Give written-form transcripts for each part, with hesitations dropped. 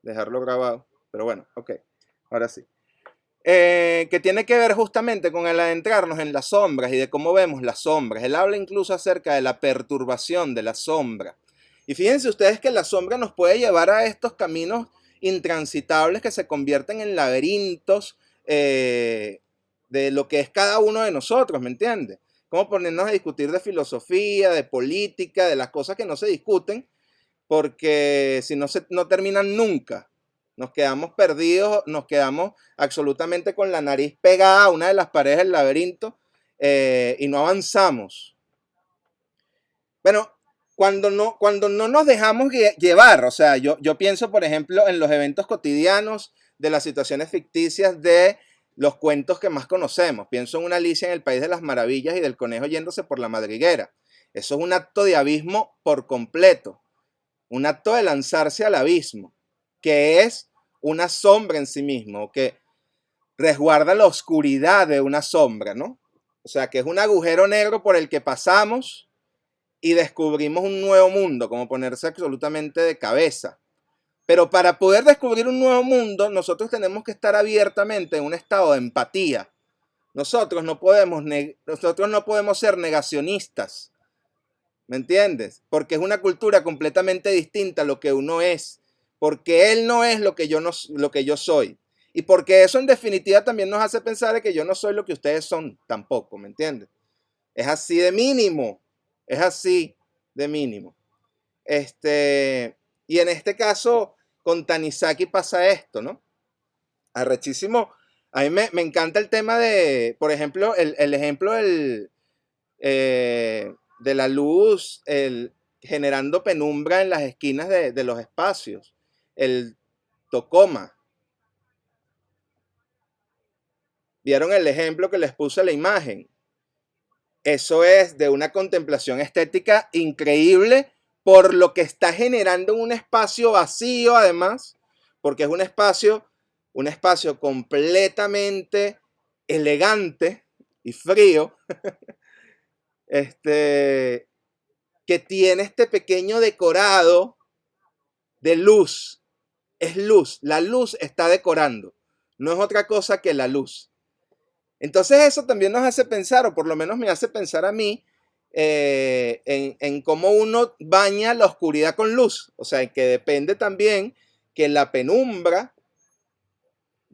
dejarlo grabado. Pero bueno, ok, ahora sí. Que tiene que ver justamente con el adentrarnos en las sombras y de cómo vemos las sombras. Él habla incluso acerca de la perturbación de la sombra. Y fíjense ustedes que la sombra nos puede llevar a estos caminos intransitables que se convierten en laberintos de lo que es cada uno de nosotros, ¿me entiendes? Como ponernos a discutir de filosofía, de política, de las cosas que no se discuten, porque si no, no terminan nunca. Nos quedamos perdidos, nos quedamos absolutamente con la nariz pegada a una de las paredes del laberinto y no avanzamos. Bueno, cuando no nos dejamos llevar, o sea, yo pienso, por ejemplo, en los eventos cotidianos, de las situaciones ficticias, de los cuentos que más conocemos. Pienso en una Alicia en el País de las Maravillas y del conejo yéndose por la madriguera. Eso es un acto de abismo por completo, un acto de lanzarse al abismo, que es una sombra en sí mismo, que resguarda la oscuridad de una sombra, ¿no? O sea, que es un agujero negro por el que pasamos y descubrimos un nuevo mundo, como ponerse absolutamente de cabeza. Pero para poder descubrir un nuevo mundo, nosotros tenemos que estar abiertamente en un estado de empatía. Nosotros no podemos ser negacionistas, ¿me entiendes? Porque es una cultura completamente distinta a lo que uno es, porque él no es lo que yo, no, lo que yo soy. Y porque eso en definitiva también nos hace pensar que yo no soy lo que ustedes son tampoco, ¿me entiendes? Es así de mínimo, es así de mínimo. Y en este caso, con Tanizaki pasa esto, ¿no? Arrechísimo. A mí me encanta el tema de, por ejemplo, el ejemplo de la luz generando penumbra en las esquinas de los espacios. El Tocoma. ¿Vieron el ejemplo que les puse en la imagen? Eso es de una contemplación estética increíble por lo que está generando un espacio vacío, además, porque es un espacio completamente elegante y frío, que tiene este pequeño decorado de luz. Es luz, la luz está decorando, no es otra cosa que la luz. Entonces eso también nos hace pensar, o por lo menos me hace pensar a mí, en cómo uno baña la oscuridad con luz. O sea, que depende también que la penumbra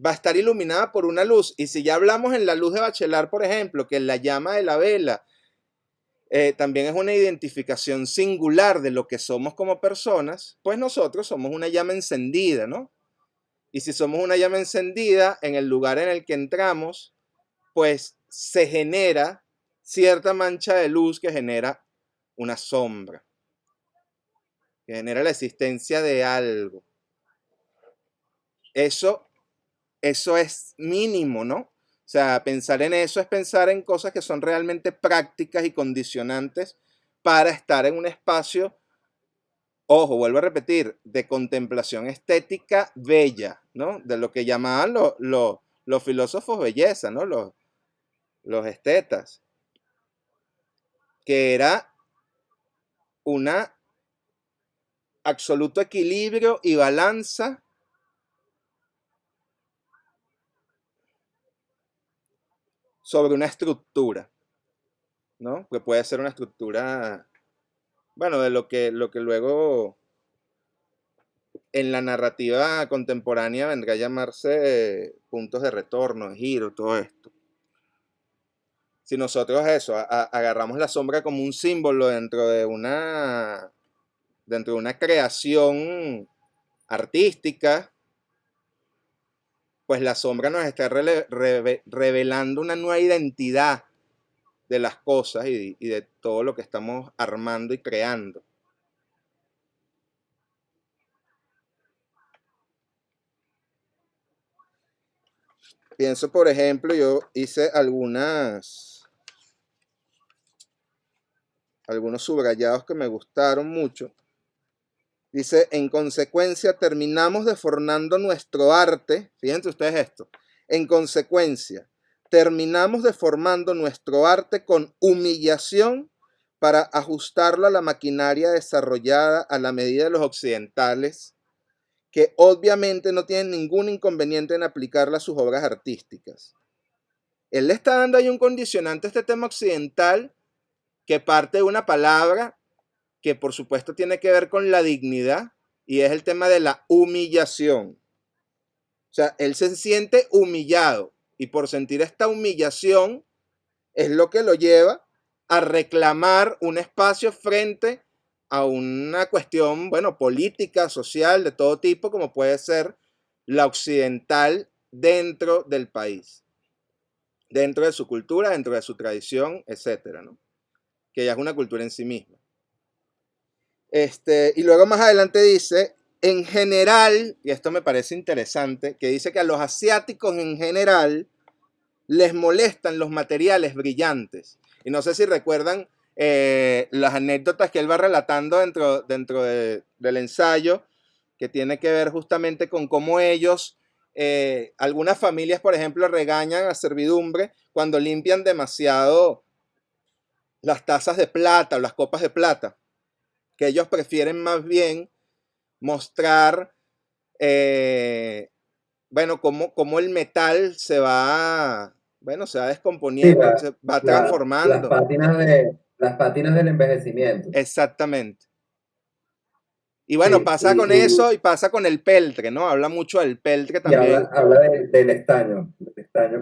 va a estar iluminada por una luz. Y si ya hablamos en la luz de Bachelard, por ejemplo, que la llama de la vela también es una identificación singular de lo que somos como personas, pues nosotros somos una llama encendida, ¿no? Y si somos una llama encendida, en el lugar en el que entramos, pues se genera cierta mancha de luz que genera una sombra, que genera la existencia de algo. Eso es mínimo, ¿no? O sea, pensar en eso es pensar en cosas que son realmente prácticas y condicionantes para estar en un espacio, ojo, vuelvo a repetir, de contemplación estética bella, ¿no? De lo que llamaban los filósofos belleza, ¿no? Los estetas, que era una absoluto equilibrio y balanza sobre una estructura, ¿no? Que puede ser una estructura, bueno, de lo que luego en la narrativa contemporánea vendrá a llamarse puntos de retorno, de giro, todo esto. Si nosotros eso, agarramos la sombra como un símbolo dentro de una creación artística, pues la sombra nos está revelando una nueva identidad de las cosas y de todo lo que estamos armando y creando. Pienso, por ejemplo, yo hice algunos subrayados que me gustaron mucho. Dice, en consecuencia, terminamos deformando nuestro arte. Fíjense ustedes esto. En consecuencia, terminamos deformando nuestro arte con humillación para ajustarlo a la maquinaria desarrollada a la medida de los occidentales, que obviamente no tienen ningún inconveniente en aplicarla a sus obras artísticas. Él le está dando ahí un condicionante a este tema occidental que parte de una palabra que por supuesto tiene que ver con la dignidad y es el tema de la humillación. O sea, él se siente humillado y por sentir esta humillación es lo que lo lleva a reclamar un espacio frente a una cuestión, bueno, política, social, de todo tipo, como puede ser la occidental dentro del país, dentro de su cultura, dentro de su tradición, etcétera, ¿no? Que ya es una cultura en sí misma. Y luego más adelante dice, en general, y esto me parece interesante, que dice que a los asiáticos en general les molestan los materiales brillantes. Y no sé si recuerdan las anécdotas que él va relatando dentro del ensayo, que tiene que ver justamente con cómo ellos, algunas familias, por ejemplo, regañan a servidumbre cuando limpian demasiado las tazas de plata o las copas de plata, que ellos prefieren más bien mostrar, bueno, cómo el metal se va, bueno, se va Sí, descomponiendo, se va las transformando. las pátinas del envejecimiento. Exactamente. Y bueno, Sí, pasa con eso y pasa con el peltre, ¿no? Habla mucho del peltre y también. habla del estaño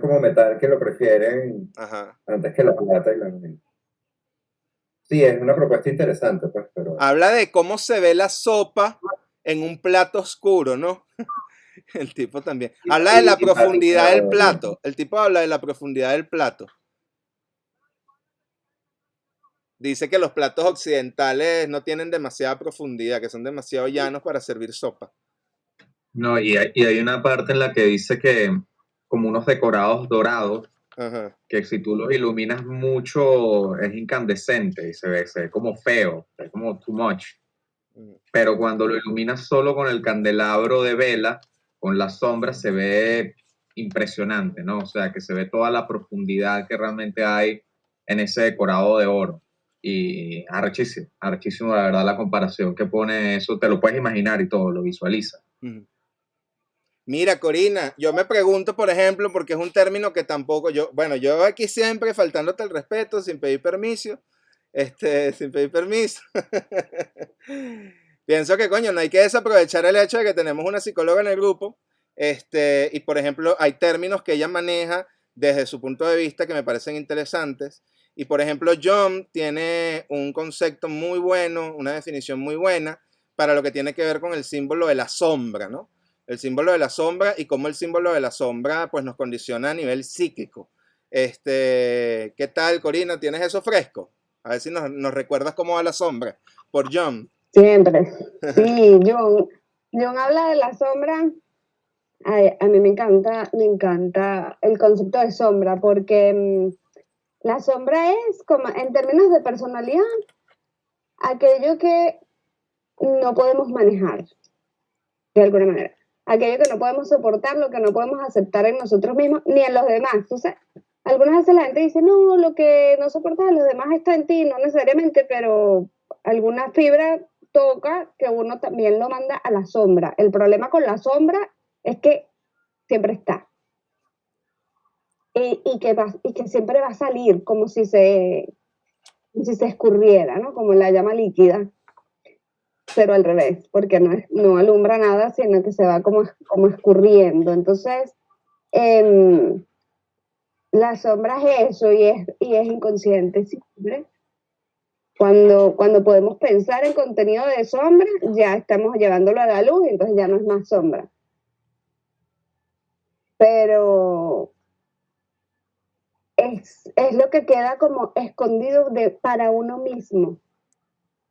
como metal que lo prefieren Ajá. antes que la plata y la... Sí, es una propuesta interesante, pues, pero... Habla de cómo se ve la sopa en un plato oscuro, ¿no? El tipo también. Habla de Y la simpática. profundidad del plato. El tipo habla de la profundidad del plato. Dice que los platos occidentales no tienen demasiada profundidad, que son demasiado llanos para servir sopa. No, y hay una parte en la que dice que como unos decorados dorados, Ajá. que si tú los iluminas mucho es incandescente y se ve como feo, se ve como too much. Pero cuando lo iluminas solo con el candelabro de vela, con las sombras, se ve impresionante, ¿no? O sea, que se ve toda la profundidad que realmente hay en ese decorado de oro. Y arrechísimo, la verdad, la comparación que pone eso, te lo puedes imaginar y todo, lo visualiza. Mira, Corina, yo me pregunto, por ejemplo, porque es un término que tampoco yo, bueno, yo aquí siempre faltándote el respeto, sin pedir permiso, sin pedir permiso. Pienso que, coño, no hay que desaprovechar el hecho de que tenemos una psicóloga en el grupo, y por ejemplo, hay términos que ella maneja desde su punto de vista que me parecen interesantes. Y por ejemplo, John tiene un concepto muy bueno, una definición muy buena para lo que tiene que ver con el símbolo de la sombra, ¿no? El símbolo de la sombra y cómo el símbolo de la sombra pues nos condiciona a nivel psíquico. ¿Qué tal, Corina? ¿Tienes eso fresco? A ver si nos recuerdas cómo va la sombra. Por John. Siempre. Sí, Jung habla de la sombra. Ay, a mí me encanta el concepto de sombra, porque la sombra es, como en términos de personalidad, aquello que no podemos manejar, de alguna manera. Aquello que no podemos soportar, lo que no podemos aceptar en nosotros mismos ni en los demás. Entonces, algunas veces la gente dice, no, lo que no soportas en los demás está en ti, no necesariamente, pero alguna fibra toca que uno también lo manda a la sombra. El problema con la sombra es que siempre está. Y que siempre va a salir como si se escurriera, ¿no? Como la llama líquida, pero al revés, porque no alumbra nada, sino que se va como escurriendo. Entonces, em, la sombra es eso y es inconsciente siempre. Cuando podemos pensar en contenido de sombra, ya estamos llevándolo a la luz, entonces ya no es más sombra. Pero es lo que queda como escondido para uno mismo.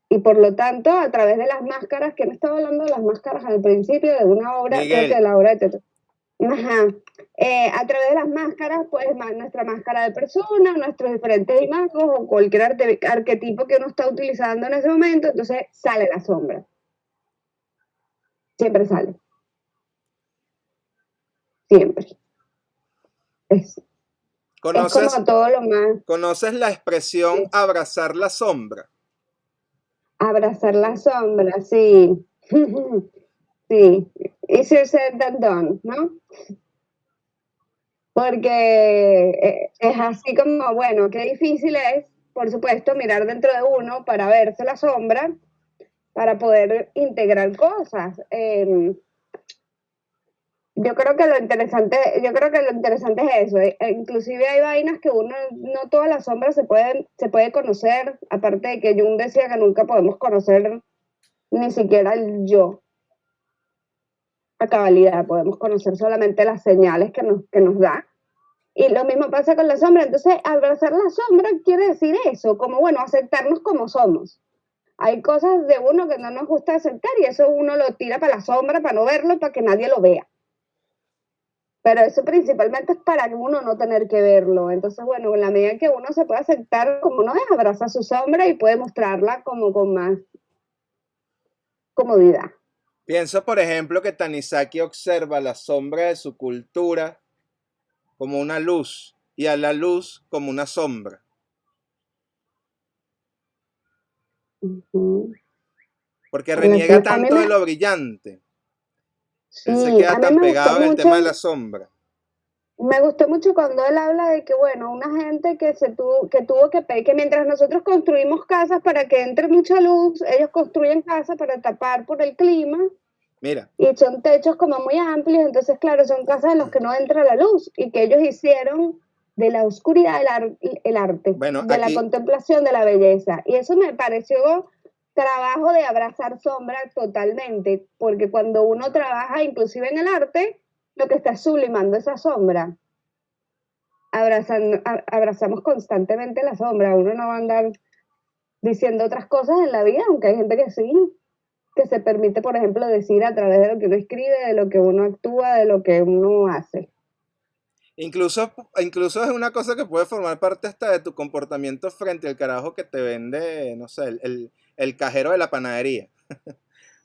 Y por lo tanto, a través de las máscaras, que me estaba hablando de las máscaras al principio de una obra, creo que de Miguel. la obra de teatro. Ajá. A través de las máscaras, pues nuestra máscara de persona, nuestros diferentes imágenes o cualquier arquetipo que uno está utilizando en ese momento, entonces sale la sombra. Siempre sale. Siempre. Es como todo lo más. ¿Conoces la expresión abrazar la sombra? Abrazar la sombra, sí. Sí, easier said than done, ¿no? Porque es así como, bueno, qué difícil es, por supuesto, mirar dentro de uno para verse la sombra, para poder integrar cosas. Yo creo que lo interesante es eso. Inclusive hay vainas que uno, no todas las sombras se puede conocer, aparte de que Jung decía que nunca podemos conocer ni siquiera el yo a cabalidad, podemos conocer solamente las señales que nos da. Y lo mismo pasa con la sombra. Entonces, abrazar la sombra quiere decir eso, como bueno, aceptarnos como somos. Hay cosas de uno que no nos gusta aceptar y eso uno lo tira para la sombra, para no verlo, para que nadie lo vea. Pero eso principalmente es para uno no tener que verlo. Entonces, bueno, en la medida que uno se puede aceptar como no es, abraza su sombra y puede mostrarla como con más comodidad. Pienso, por ejemplo, que Tanizaki observa la sombra de su cultura como una luz y a la luz como una sombra. Ujú. Porque reniega tanto de me, lo brillante. Él se sí, queda a mí tan me gustó pegado en el mucho. tema de la sombra. Me gustó mucho cuando él habla de que, bueno, una gente que que mientras nosotros construimos casas para que entre mucha luz, ellos construyen casas para tapar por el clima Mira, y son techos como muy amplios, entonces, claro, son casas en las que no entra la luz y que ellos hicieron de la oscuridad el arte, bueno, de la aquí, contemplación de la belleza. Y eso me pareció trabajo de abrazar sombra totalmente, porque cuando uno trabaja inclusive en el arte, lo que está es sublimando esa sombra. Abrazamos constantemente la sombra, uno no va a andar diciendo otras cosas en la vida, aunque hay gente que sí, que se permite, por ejemplo, decir a través de lo que uno escribe, de lo que uno actúa, de lo que uno hace. incluso es una cosa que puede formar parte hasta de tu comportamiento frente al carajo que te vende, no sé, el cajero de la panadería.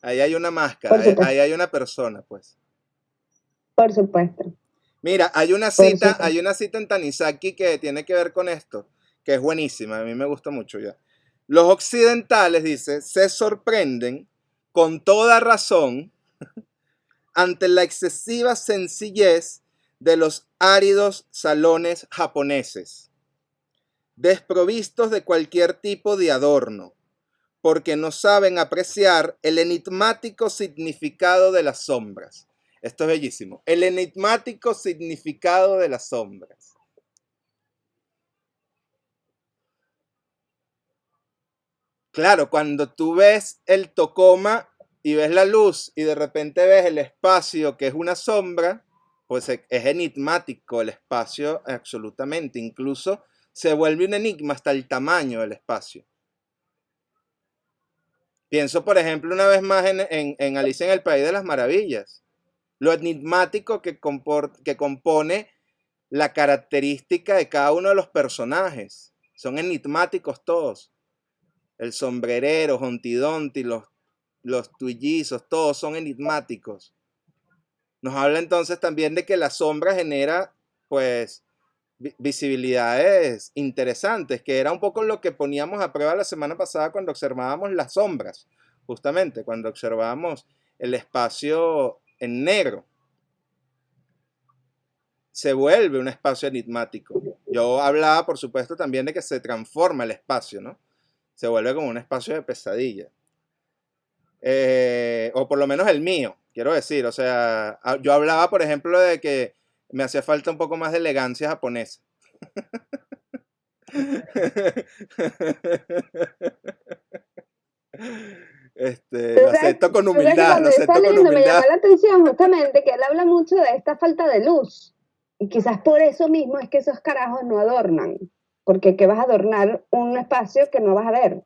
Ahí hay una máscara, Por ahí supuesto, hay una persona, pues. por supuesto, Mira, por hay supuesto. una cita en Tanizaki que tiene que ver con esto, que es buenísima, a mí me gusta mucho ya. Los occidentales, dice, se sorprenden con toda razón ante la excesiva sencillez de los áridos salones japoneses, desprovistos de cualquier tipo de adorno, porque no saben apreciar el enigmático significado de las sombras. Esto es bellísimo. El enigmático significado de las sombras. Claro, cuando tú ves el tocoma y ves la luz y de repente ves el espacio que es una sombra, pues es enigmático el espacio absolutamente. Incluso se vuelve un enigma hasta el tamaño del espacio. Pienso, por ejemplo, una vez más en Alicia en el País de las Maravillas. Lo enigmático que compone la característica de cada uno de los personajes. Son enigmáticos todos. El sombrerero, Humpty Dumpty, los tullizos, todos son enigmáticos. Nos habla entonces también de que la sombra genera, pues, visibilidades interesantes, que era un poco lo que poníamos a prueba la semana pasada cuando observábamos las sombras, justamente, cuando observábamos el espacio en negro. Se vuelve un espacio enigmático. Yo hablaba, por supuesto, también de que se transforma el espacio, ¿no? Se vuelve como un espacio de pesadilla. O por lo menos el mío, quiero decir. O sea, yo hablaba, por ejemplo, de que me hacía falta un poco más de elegancia japonesa. Lo acepto con Tú sabes que humildad, lo cuando yo estaba acepto con leyendo me llamó humildad. la atención justamente que él habla mucho de esta falta de luz. Y quizás por eso mismo es que esos carajos no adornan. Porque ¿qué vas a adornar un espacio que no vas a ver?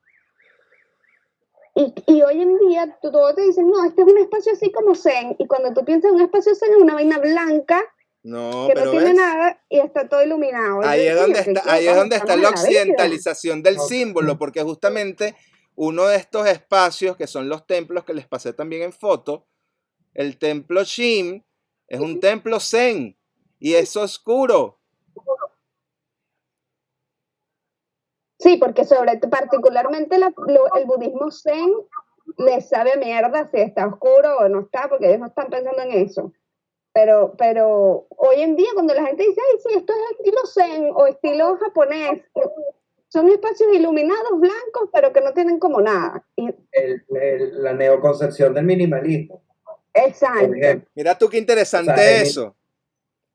Y hoy en día todos te dicen, no, este es un espacio así como zen. Y cuando tú piensas en un espacio zen, es una vaina blanca No, que no pero tiene ves, nada y está todo iluminado. Y yo ahí es digo, donde coño, qué está, ahí es equivocados donde está estamos en la la vida. occidentalización del Ok. símbolo, porque justamente uno de estos espacios, que son los templos que les pasé también en foto, el templo Shin, es un templo zen y es oscuro. Sí, porque particularmente el budismo zen les sabe a mierda si está oscuro o no está, porque ellos no están pensando en eso. Pero hoy en día cuando la gente dice, ay, sí, esto es estilo zen o estilo japonés, son espacios iluminados blancos, pero que no tienen como nada. La neoconcepción del minimalismo, Exacto. por ejemplo. Mira tú qué interesante O sea, eso.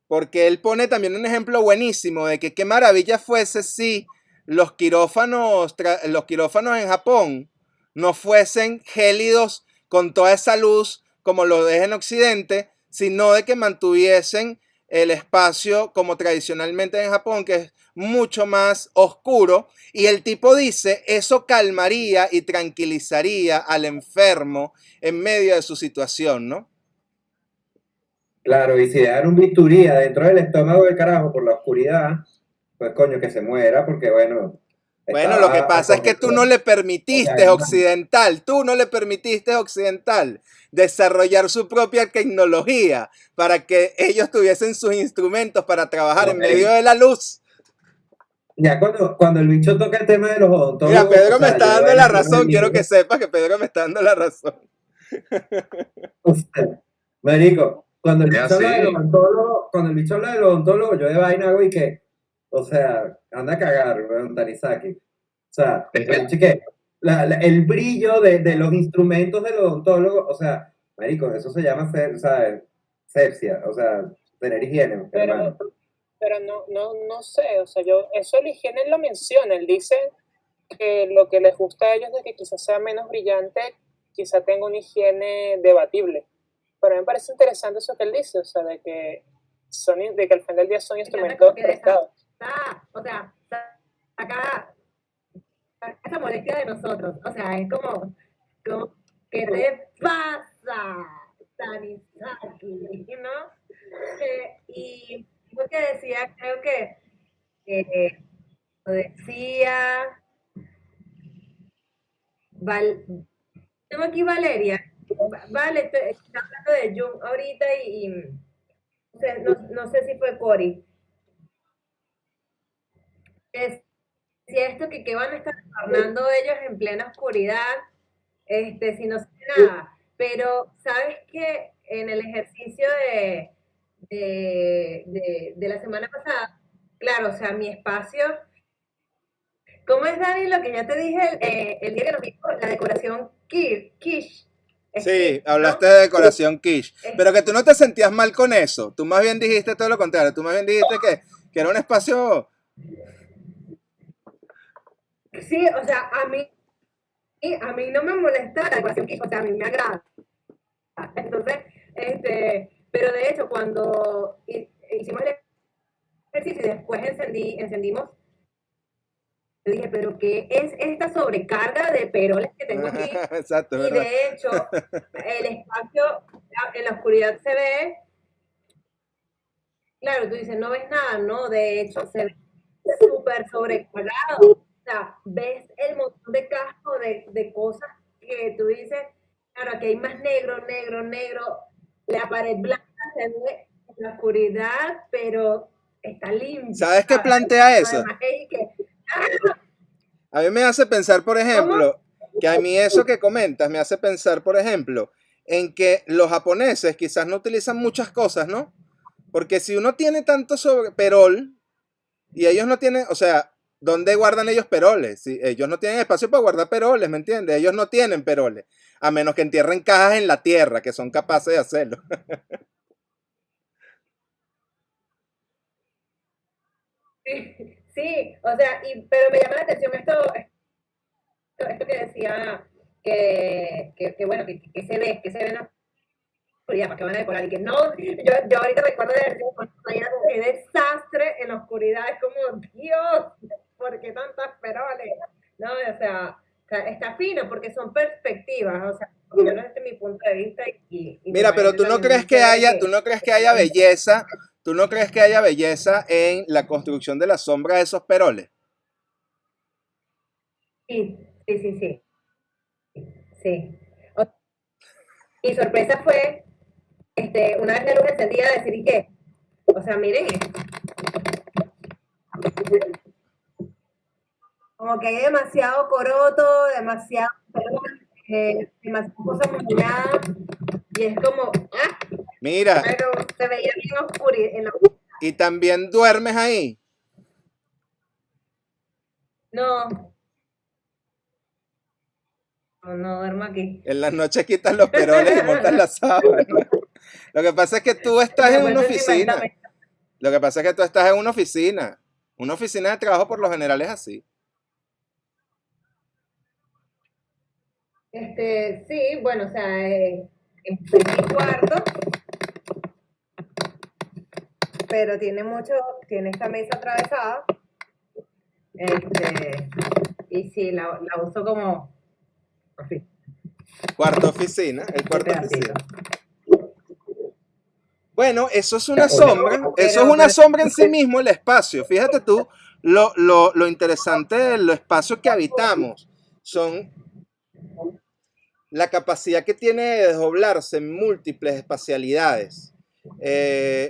Porque él pone también un ejemplo buenísimo de que qué maravilla fuese si los quirófanos en Japón no fuesen gélidos con toda esa luz como lo es en Occidente, sino de que mantuviesen el espacio como tradicionalmente en Japón, que es mucho más oscuro. Y el tipo dice, eso calmaría y tranquilizaría al enfermo en medio de su situación, ¿no? Claro, y si dejan un bisturí adentro del estómago del carajo por la oscuridad, pues coño, que se muera, porque bueno, Bueno, lo que estaba pasa es que tú no le permitiste, occidental, desarrollar su propia tecnología para que ellos tuviesen sus instrumentos para trabajar en medio de la luz. Ya cuando el bicho toca el tema de los odontólogos. Mira, Pedro o sea, me está yo dando de la vaina que no razón, me quiero digo, que sepas que Pedro me está dando la razón. o sea, marico, cuando el Es bicho habla de los así. odontólogos, yo de vaina hago y que, o sea, anda a cagar, weón, Tanizaki. O sea, Es el que bicho que, el brillo de los instrumentos del odontólogo, o sea, marico, eso se llama sepsia, o sea, tener higiene, hermano. Pero no sé, o sea, eso el higiene él lo menciona, él dice que lo que les gusta a ellos de que quizás sea menos brillante, quizá tenga una higiene debatible. Pero a mí me parece interesante eso que él dice, o sea, de que al final del día son instrumentos prestados. O sea, saca esa molestia de nosotros. O sea, es como ¿qué te pasa, Tanizaki? ¿No? Y lo que decía, creo que lo decía tengo aquí Valeria. Vale, está hablando de Jung ahorita y no sé si fue Cory. Si esto que van a estar tornando ellos en plena oscuridad, si no se ve nada. Pero, ¿sabes qué? En el ejercicio de la semana pasada, claro, o sea, mi espacio. ¿Cómo es, Dani, lo que ya te dije el día que nos vimos? La decoración quiche. Sí, ¿no? hablaste de decoración quiche, pero que tú no te sentías mal con eso. Tú más bien dijiste todo lo contrario. Tú más bien dijiste que era un espacio. Sí, o sea, a mí no me molesta la decoración quiche, o sea, a mí me agrada. Entonces, pero de hecho, cuando hicimos el ejercicio y después encendimos, yo dije, pero ¿qué es esta sobrecarga de peroles que tengo aquí? Exacto, Y ¿verdad? de hecho, el espacio en la oscuridad se ve, claro, tú dices, no ves nada, no, de hecho, se ve súper sobrecargado. O sea, ves el montón de casco de cosas que tú dices, claro, aquí hay más negro, la pared blanca se ve en la oscuridad, pero está limpia. ¿Sabes qué plantea eso? Además, A mí me hace pensar, por ejemplo, que a mí eso que comentas me hace pensar, por ejemplo, en que los japoneses quizás no utilizan muchas cosas, ¿no? Porque si uno tiene tanto sobre perol y ellos no tienen, o sea, ¿dónde guardan ellos peroles? Si ellos no tienen espacio para guardar peroles, ¿me entiendes? Ellos no tienen peroles, a menos que entierren cajas en la tierra, que son capaces de hacerlo. Sí, o sea, pero me llama la atención esto que decía, que bueno, que se ve en la oscuridad, para que van a decorar, y que no, yo ahorita recuerdo de qué desastre en la oscuridad, es como, Dios, ¿por qué tantas peroles? No, o sea, está fino, porque son perspectivas, o sea, por lo menos desde mi punto de vista, y Mira, pero tú no crees que haya, tú no crees que haya belleza, tú no crees que haya belleza en la construcción de la sombra de esos peroles. Sí, sí, sí, sí. Sí. Mi sorpresa fue, una vez la luz encendida, decir, ¿y qué? O sea, miren esto. Como que hay demasiado coroto, demasiado demasiadas cosas moradas, y es como, Mira, pero se veía bien oscuro. y también duermes ahí. No, no duermo aquí. En las noches quitas los peroles y montas la sábana. Lo que pasa es que tú estás Me en una acuesto encima de esta oficina. mesa. Lo que pasa es que tú estás en una oficina. Una oficina de trabajo por lo general es así. Sí, bueno, o sea, es mi cuarto, pero tiene esta mesa atravesada, y sí, la uso como, en fin, Cuarto oficina, el de cuarto pedacito. oficina. Bueno, eso es una Oye, sombra. Eso es una pero- sombra en sí mismo, el espacio. Fíjate tú, lo interesante de los espacios que habitamos son la capacidad que tiene de desdoblarse en múltiples espacialidades.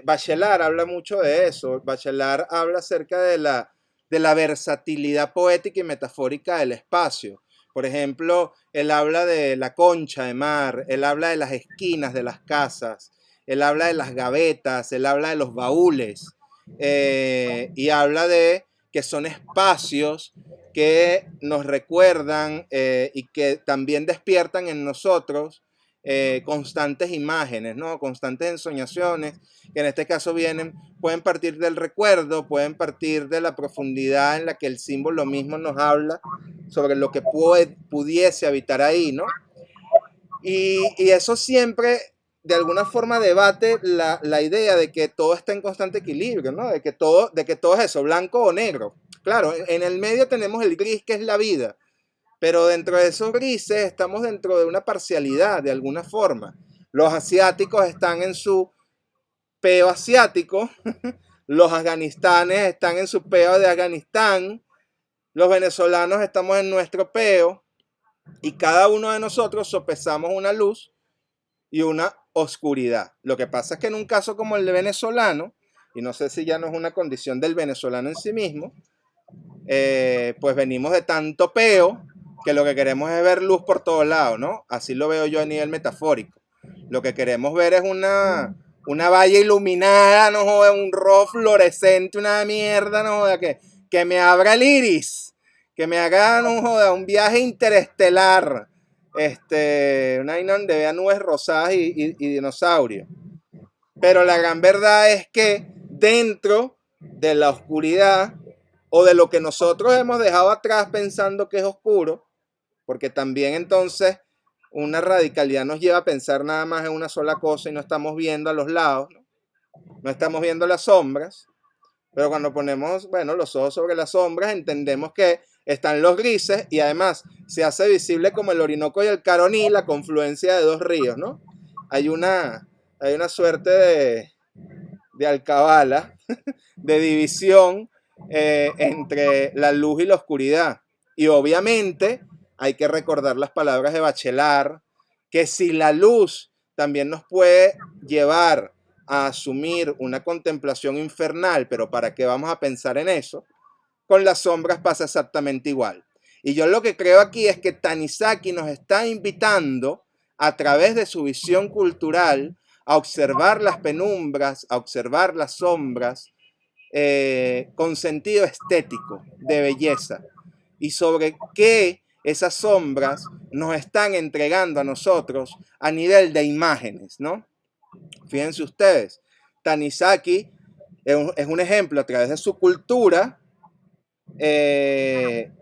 Bachelard habla mucho de eso. Bachelard habla acerca de la versatilidad poética y metafórica del espacio. Por ejemplo, él habla de la concha de mar, él habla de las esquinas de las casas, él habla de las gavetas, él habla de los baúles, y habla de que son espacios que nos recuerdan, y que también despiertan en nosotros constantes imágenes, ¿no? Constantes ensoñaciones, que en este caso pueden partir del recuerdo, pueden partir de la profundidad en la que el símbolo mismo nos habla sobre lo que pudiese habitar ahí, ¿no? Y eso siempre, de alguna forma, debate la idea de que todo está en constante equilibrio, ¿no? De que todo es eso, blanco o negro. Claro, en el medio tenemos el gris, que es la vida, pero dentro de esos grises estamos dentro de una parcialidad, de alguna forma. Los asiáticos están en su peo asiático, los afganistanes están en su peo de Afganistán, los venezolanos estamos en nuestro peo, y cada uno de nosotros sopesamos una luz y una oscuridad. Lo que pasa es que en un caso como el de venezolano, y no sé si ya no es una condición del venezolano en sí mismo, pues venimos de tanto peo que lo que queremos es ver luz por todos lados, ¿no? Así lo veo yo a nivel metafórico. Lo que queremos ver es una valla iluminada, no joda, un rojo fluorescente, una mierda, no joda, que me abra el iris, que me haga, no joda, un viaje interestelar, una vaina donde vea nubes rosadas y dinosaurios. Pero la gran verdad es que dentro de la oscuridad, o de lo que nosotros hemos dejado atrás pensando que es oscuro, porque también entonces una radicalidad nos lleva a pensar nada más en una sola cosa y no estamos viendo a los lados, no estamos viendo las sombras, pero cuando ponemos, bueno, los ojos sobre las sombras, entendemos que están los grises y además se hace visible como el Orinoco y el Caroní, la confluencia de dos ríos, ¿no? Hay una suerte de alcabala, de división entre la luz y la oscuridad. Y obviamente hay que recordar las palabras de Bachelard, que si la luz también nos puede llevar a asumir una contemplación infernal, pero ¿para qué vamos a pensar en eso? Con las sombras pasa exactamente igual. Y yo lo que creo aquí es que Tanizaki nos está invitando, a través de su visión cultural, a observar las penumbras, a observar las sombras, con sentido estético, de belleza, y sobre qué esas sombras nos están entregando a nosotros a nivel de imágenes, ¿no? Fíjense ustedes, Tanizaki es un ejemplo a través de su cultura,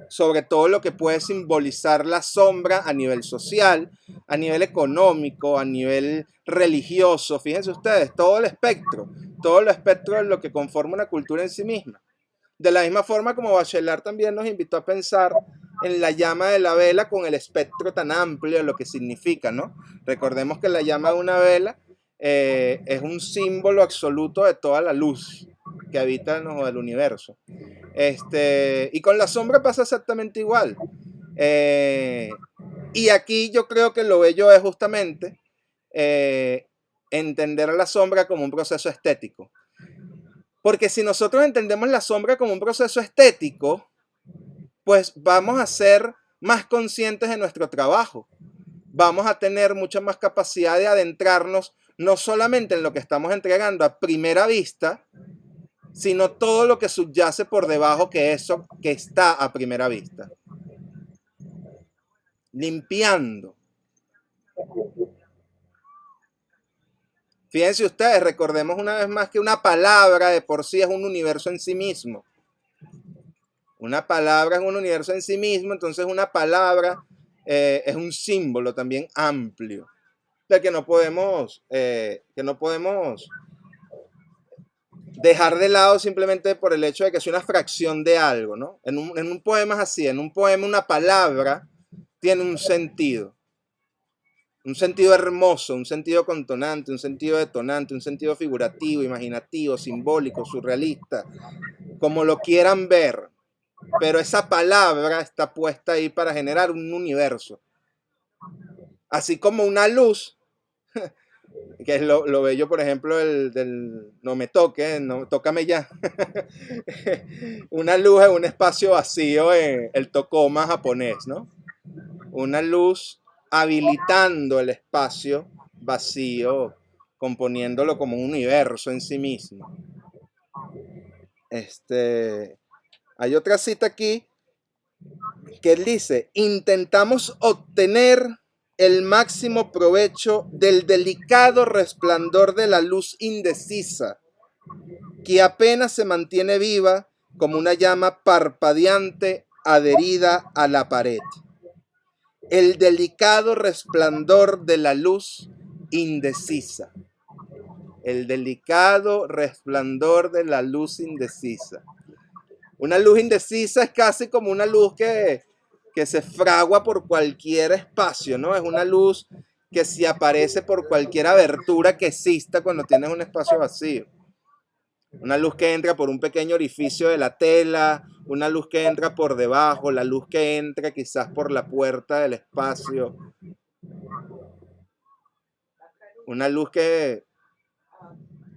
sobre todo lo que puede simbolizar la sombra a nivel social, a nivel económico, a nivel religioso. Fíjense ustedes, todo el espectro de lo que conforma una cultura en sí misma. De la misma forma como Bachelard también nos invitó a pensar en la llama de la vela con el espectro tan amplio de lo que significa, ¿no? Recordemos que la llama de una vela es un símbolo absoluto de toda la luz que habita en el universo. Y con la sombra pasa exactamente igual. Y aquí yo creo que lo bello es justamente entender a la sombra como un proceso estético. Porque si nosotros entendemos la sombra como un proceso estético, pues vamos a ser más conscientes de nuestro trabajo. vamos a tener mucha más capacidad de adentrarnos no solamente en lo que estamos entregando a primera vista, sino todo lo que subyace por debajo que eso que está a primera vista. Limpiando. Fíjense ustedes, recordemos una vez más que una palabra de por sí es un universo en sí mismo. Una palabra es un universo en sí mismo, entonces una palabra es un símbolo también amplio, de que no podemos dejar de lado simplemente por el hecho de que es una fracción de algo, ¿no? En un poema es así, en un poema una palabra tiene un sentido hermoso, un sentido consonante, un sentido detonante, un sentido figurativo, imaginativo, simbólico, surrealista, como lo quieran ver. Pero esa palabra está puesta ahí para generar un universo. Así como una luz, que es lo bello, por ejemplo, del no me toque, no, tócame ya. Una luz en un espacio vacío, el tokoma japonés, ¿no? Una luz habilitando el espacio vacío, componiéndolo como un universo en sí mismo. Hay otra cita aquí que él dice: intentamos obtener el máximo provecho del delicado resplandor de la luz indecisa, que apenas se mantiene viva como una llama parpadeante adherida a la pared. El delicado resplandor de la luz indecisa. El delicado resplandor de la luz indecisa. Una luz indecisa es casi como una luz que se fragua por cualquier espacio, ¿no? Es una luz que si aparece por cualquier abertura que exista cuando tienes un espacio vacío. Una luz que entra por un pequeño orificio de la tela, una luz que entra por debajo, la luz que entra quizás por la puerta del espacio. Una luz que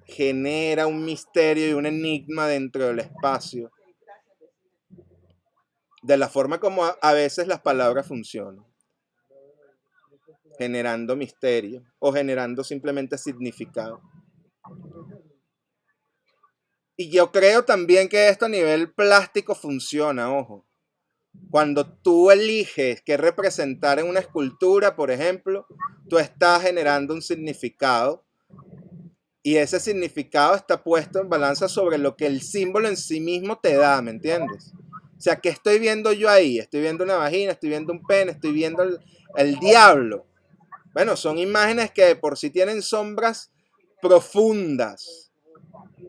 genera un misterio y un enigma dentro del espacio. De la forma como a veces las palabras funcionan. Generando misterio o generando simplemente significado. Y yo creo también que esto a nivel plástico funciona, ojo. Cuando tú eliges qué representar en una escultura, por ejemplo, tú estás generando un significado y ese significado está puesto en balanza sobre lo que el símbolo en sí mismo te da, ¿me entiendes? O sea, ¿qué estoy viendo yo ahí? Estoy viendo una vagina, estoy viendo un pene, estoy viendo el diablo. Bueno, son imágenes que de por sí tienen sombras profundas.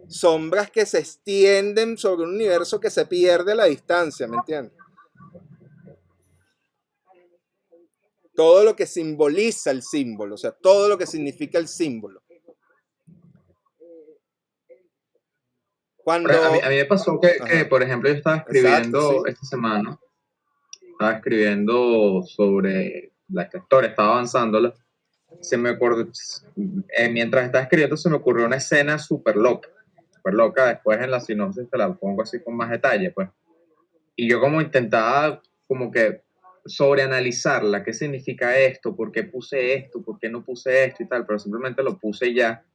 Sombras que se extienden sobre un universo que se pierde a la distancia, ¿me entiendes? Todo lo que simboliza el símbolo, o sea, todo lo que significa el símbolo. A mí me pasó que, por ejemplo, yo estaba escribiendo Exacto, sí. esta semana, estaba escribiendo sobre la historia, estaba avanzándola. Se me ocurrió, mientras estaba escribiendo, se me ocurrió una escena súper loca. Después en la sinopsis te la pongo así con más detalle, pues. Y yo como intentaba como que sobreanalizarla, qué significa esto, por qué puse esto, por qué no puse esto y tal, pero simplemente lo puse ya.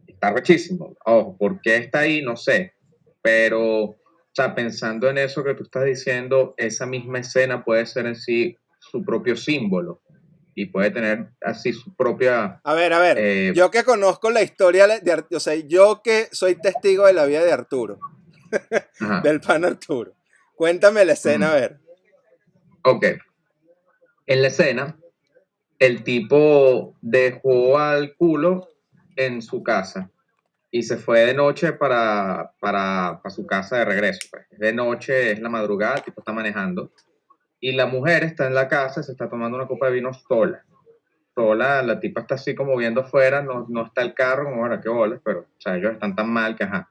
Está rechísimo. Ojo, ¿por qué está ahí? No sé. Pero, o sea, pensando en eso que tú estás diciendo, esa misma escena puede ser en sí su propio símbolo y puede tener así su propia... A ver, yo que conozco la historia o sea, yo que soy testigo de la vida de Arturo, del pan Arturo, cuéntame la escena, a ver. Ok. En la escena, el tipo dejó al culo en su casa y se fue de noche para su casa de regreso. Pues. De noche, es la madrugada, el tipo está manejando. Y la mujer está en la casa, se está tomando una copa de vino sola. La tipa está así como viendo afuera, no está el carro, como ahora qué bolas, pero o sea, ellos están tan mal que ajá.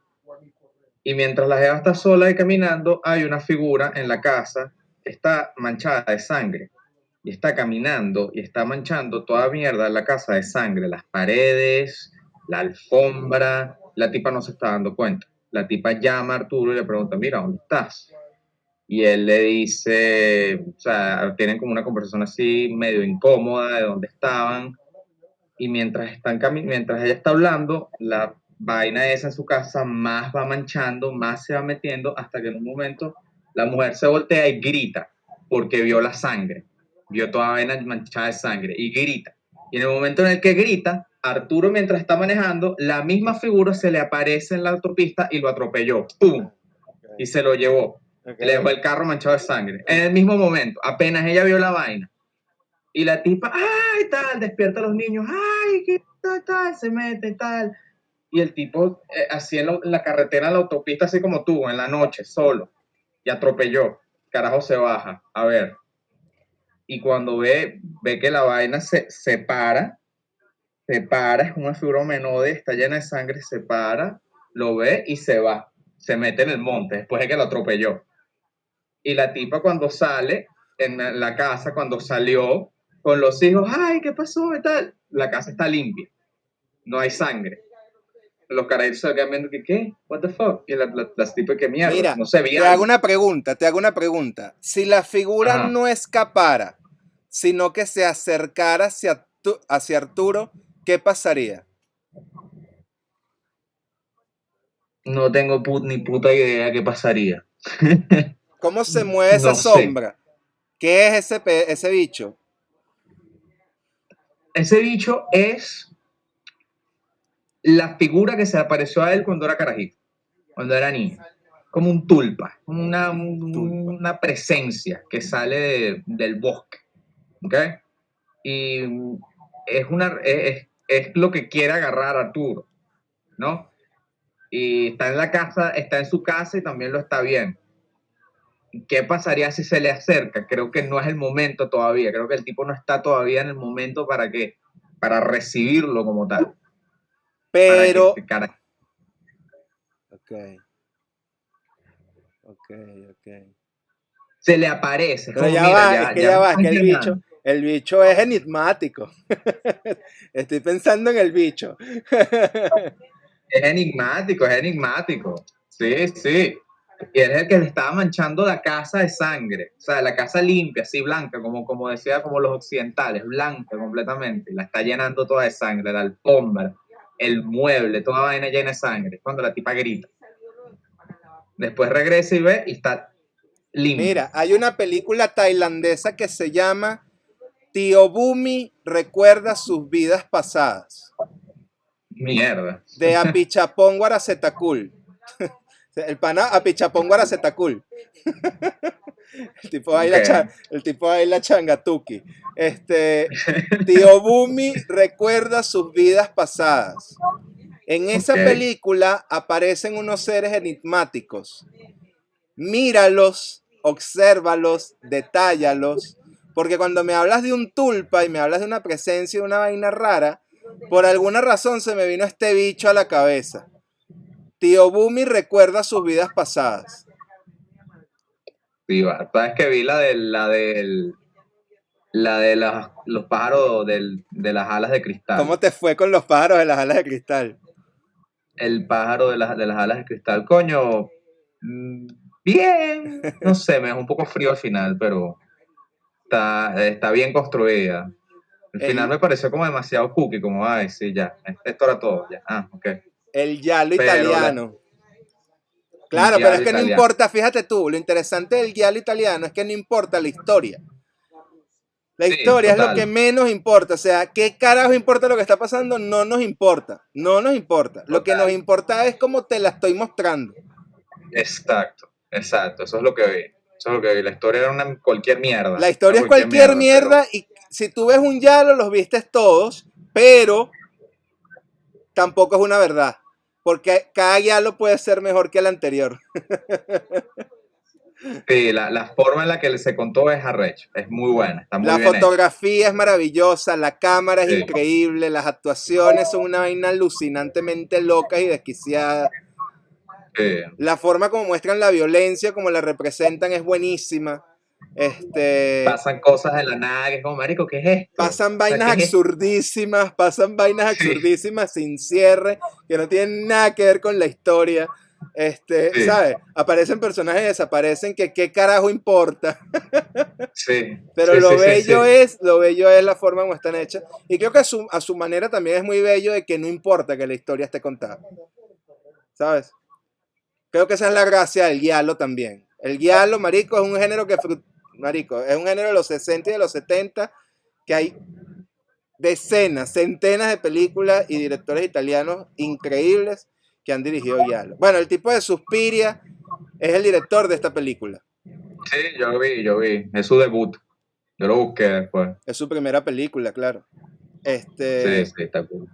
Y mientras la jeva está sola y caminando, hay una figura en la casa que está manchada de sangre. Y está caminando y está manchando toda mierda en la casa de sangre, las paredes, la alfombra. La tipa no se está dando cuenta. La tipa llama a Arturo y le pregunta, mira, ¿dónde estás? y él le dice, o sea, tienen como una conversación así medio incómoda de dónde estaban, y mientras ella está hablando, la vaina esa en su casa más va manchando, más se va metiendo, hasta que en un momento la mujer se voltea y grita, porque vio la sangre, vio toda la vaina manchada de sangre, y grita. Y en el momento en el que grita, Arturo, mientras está manejando, la misma figura se le aparece en la autopista y lo atropelló. ¡Pum! Y se lo llevó. Ok. Le dejó el carro manchado de sangre. En el mismo momento, apenas ella vio la vaina, y la tipa, ¡ay, tal! Despierta a los niños, ¡ay, qué tal! Se mete, tal. Y el tipo, así en la carretera, en la autopista, así como tú, en la noche, solo, y atropelló. Carajo, se baja, a ver. Y cuando ve que la vaina se para, es una figura humanoide, está llena de sangre, se para, lo ve y se va. Se mete en el monte, después de que lo atropelló. Y la tipa cuando sale en la casa, cuando salió con los hijos, ¡ay, qué pasó! Y tal. La casa está limpia, no hay sangre. Los carajitos se quedan viendo que, ¿qué? What the fuck? Y las tipas, ¿qué mierda? Mira, No se veía. te hago una pregunta. Si la figura Ajá. no escapara, sino que se acercara hacia Arturo, ¿qué pasaría? No tengo ni puta idea qué pasaría. ¿Cómo se mueve esa No sé. sombra? ¿Qué es ese bicho? Ese bicho es la figura que se apareció a él cuando era carajito, cuando era niño. Como un tulpa, como una presencia que sale del bosque. ¿Ok? Y es lo que quiere agarrar a Arturo, ¿no? Y está en la casa, está en su casa y también lo está viendo. ¿Qué pasaría si se le acerca? Creo que no es el momento todavía. Creo que el tipo no está todavía en el momento para recibirlo como tal. Pero... Ok. Se le aparece. Pero como, ya mira, va, es que llamando. el bicho es enigmático. Estoy pensando en el bicho. Es enigmático. Sí, sí. Y es el que le estaba manchando la casa de sangre. O sea, la casa limpia, así blanca, como decía, como los occidentales, blanca completamente. Y la está llenando toda de sangre, la alfombra, el mueble, toda vaina llena de sangre. Cuando la tipa grita. Después regresa y ve y está limpio. Mira, hay una película tailandesa que se llama Tío Bumi recuerda sus vidas pasadas. Mierda. De Apichapong Guaracetakul. El pana Apichapong Guaracetakul. El tipo baila changatuki. Tío Bumi recuerda sus vidas pasadas. En esa película aparecen unos seres enigmáticos. Míralos, obsérvalos, detállalos, porque cuando me hablas de un tulpa y me hablas de una presencia de una vaina rara, por alguna razón se me vino este bicho a la cabeza. Tío Bumi recuerda sus vidas pasadas. Sí, sabes que vi la de los pájaros de las alas de cristal. ¿Cómo te fue con los pájaros de las alas de cristal? El pájaro de las alas de cristal, coño, bien, no sé, me dejó un poco frío al final, pero está bien construida. Al final me pareció como demasiado cookie, como, ay, sí, ya, esto era todo, ya, ok. El giallo italiano. Claro, pero es que no importa, fíjate tú, lo interesante del giallo italiano es que no importa la historia. La historia es lo que menos importa. O sea, ¿qué carajo importa lo que está pasando? No nos importa. Lo que nos importa es cómo te la estoy mostrando. Exacto. Eso es lo que vi. La historia era cualquier mierda. La historia es cualquier mierda y si tú ves un giallo los vistes todos, pero tampoco es una verdad. Porque cada giallo puede ser mejor que el anterior. Sí, la forma en la que se contó es arrecho, es muy buena, está muy bien La fotografía es maravillosa, la cámara es increíble, las actuaciones son una vaina alucinantemente locas y desquiciadas. Sí. La forma como muestran la violencia, como la representan, es buenísima. Pasan cosas de la nada, que es como, marico, ¿qué es esto? Pasan vainas absurdísimas, sin cierre, que no tienen nada que ver con la historia. Sí, ¿sabes? Aparecen personajes y desaparecen, que qué carajo importa. sí, Pero sí, sí, sí, sí. lo bello es la forma como están hechas. Y creo que a su manera también es muy bello de que no importa que la historia esté contada. ¿Sabes? Creo que esa es la gracia del giallo también. El giallo, marico, es un género marico, es un género de los 60 y de los 70 que hay decenas, centenas de películas y directores italianos increíbles que han dirigido giallo. Bueno, el tipo de Suspiria es el director de esta película. Sí, yo vi. Es su debut. Yo lo busqué después. Es su primera película, claro. Sí, sí, está cool.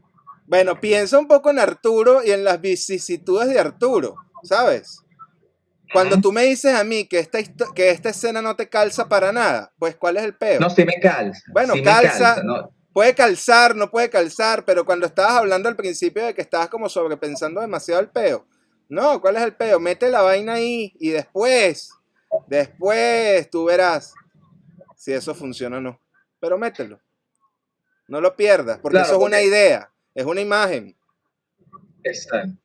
Bueno, piensa un poco en Arturo y en las vicisitudes de Arturo, ¿sabes? Cuando tú me dices a mí que que esta escena no te calza para nada, pues ¿cuál es el peo? No, sí me calza. Bueno, Sí me calza. calza, No, puede calzar, no puede calzar, pero cuando estabas hablando al principio de que estabas como sobrepensando demasiado el peo, no, ¿cuál es el peo? Mete la vaina ahí y después tú verás si eso funciona o no. Pero mételo, no lo pierdas, porque eso claro, es una porque idea, es una imagen. exacto,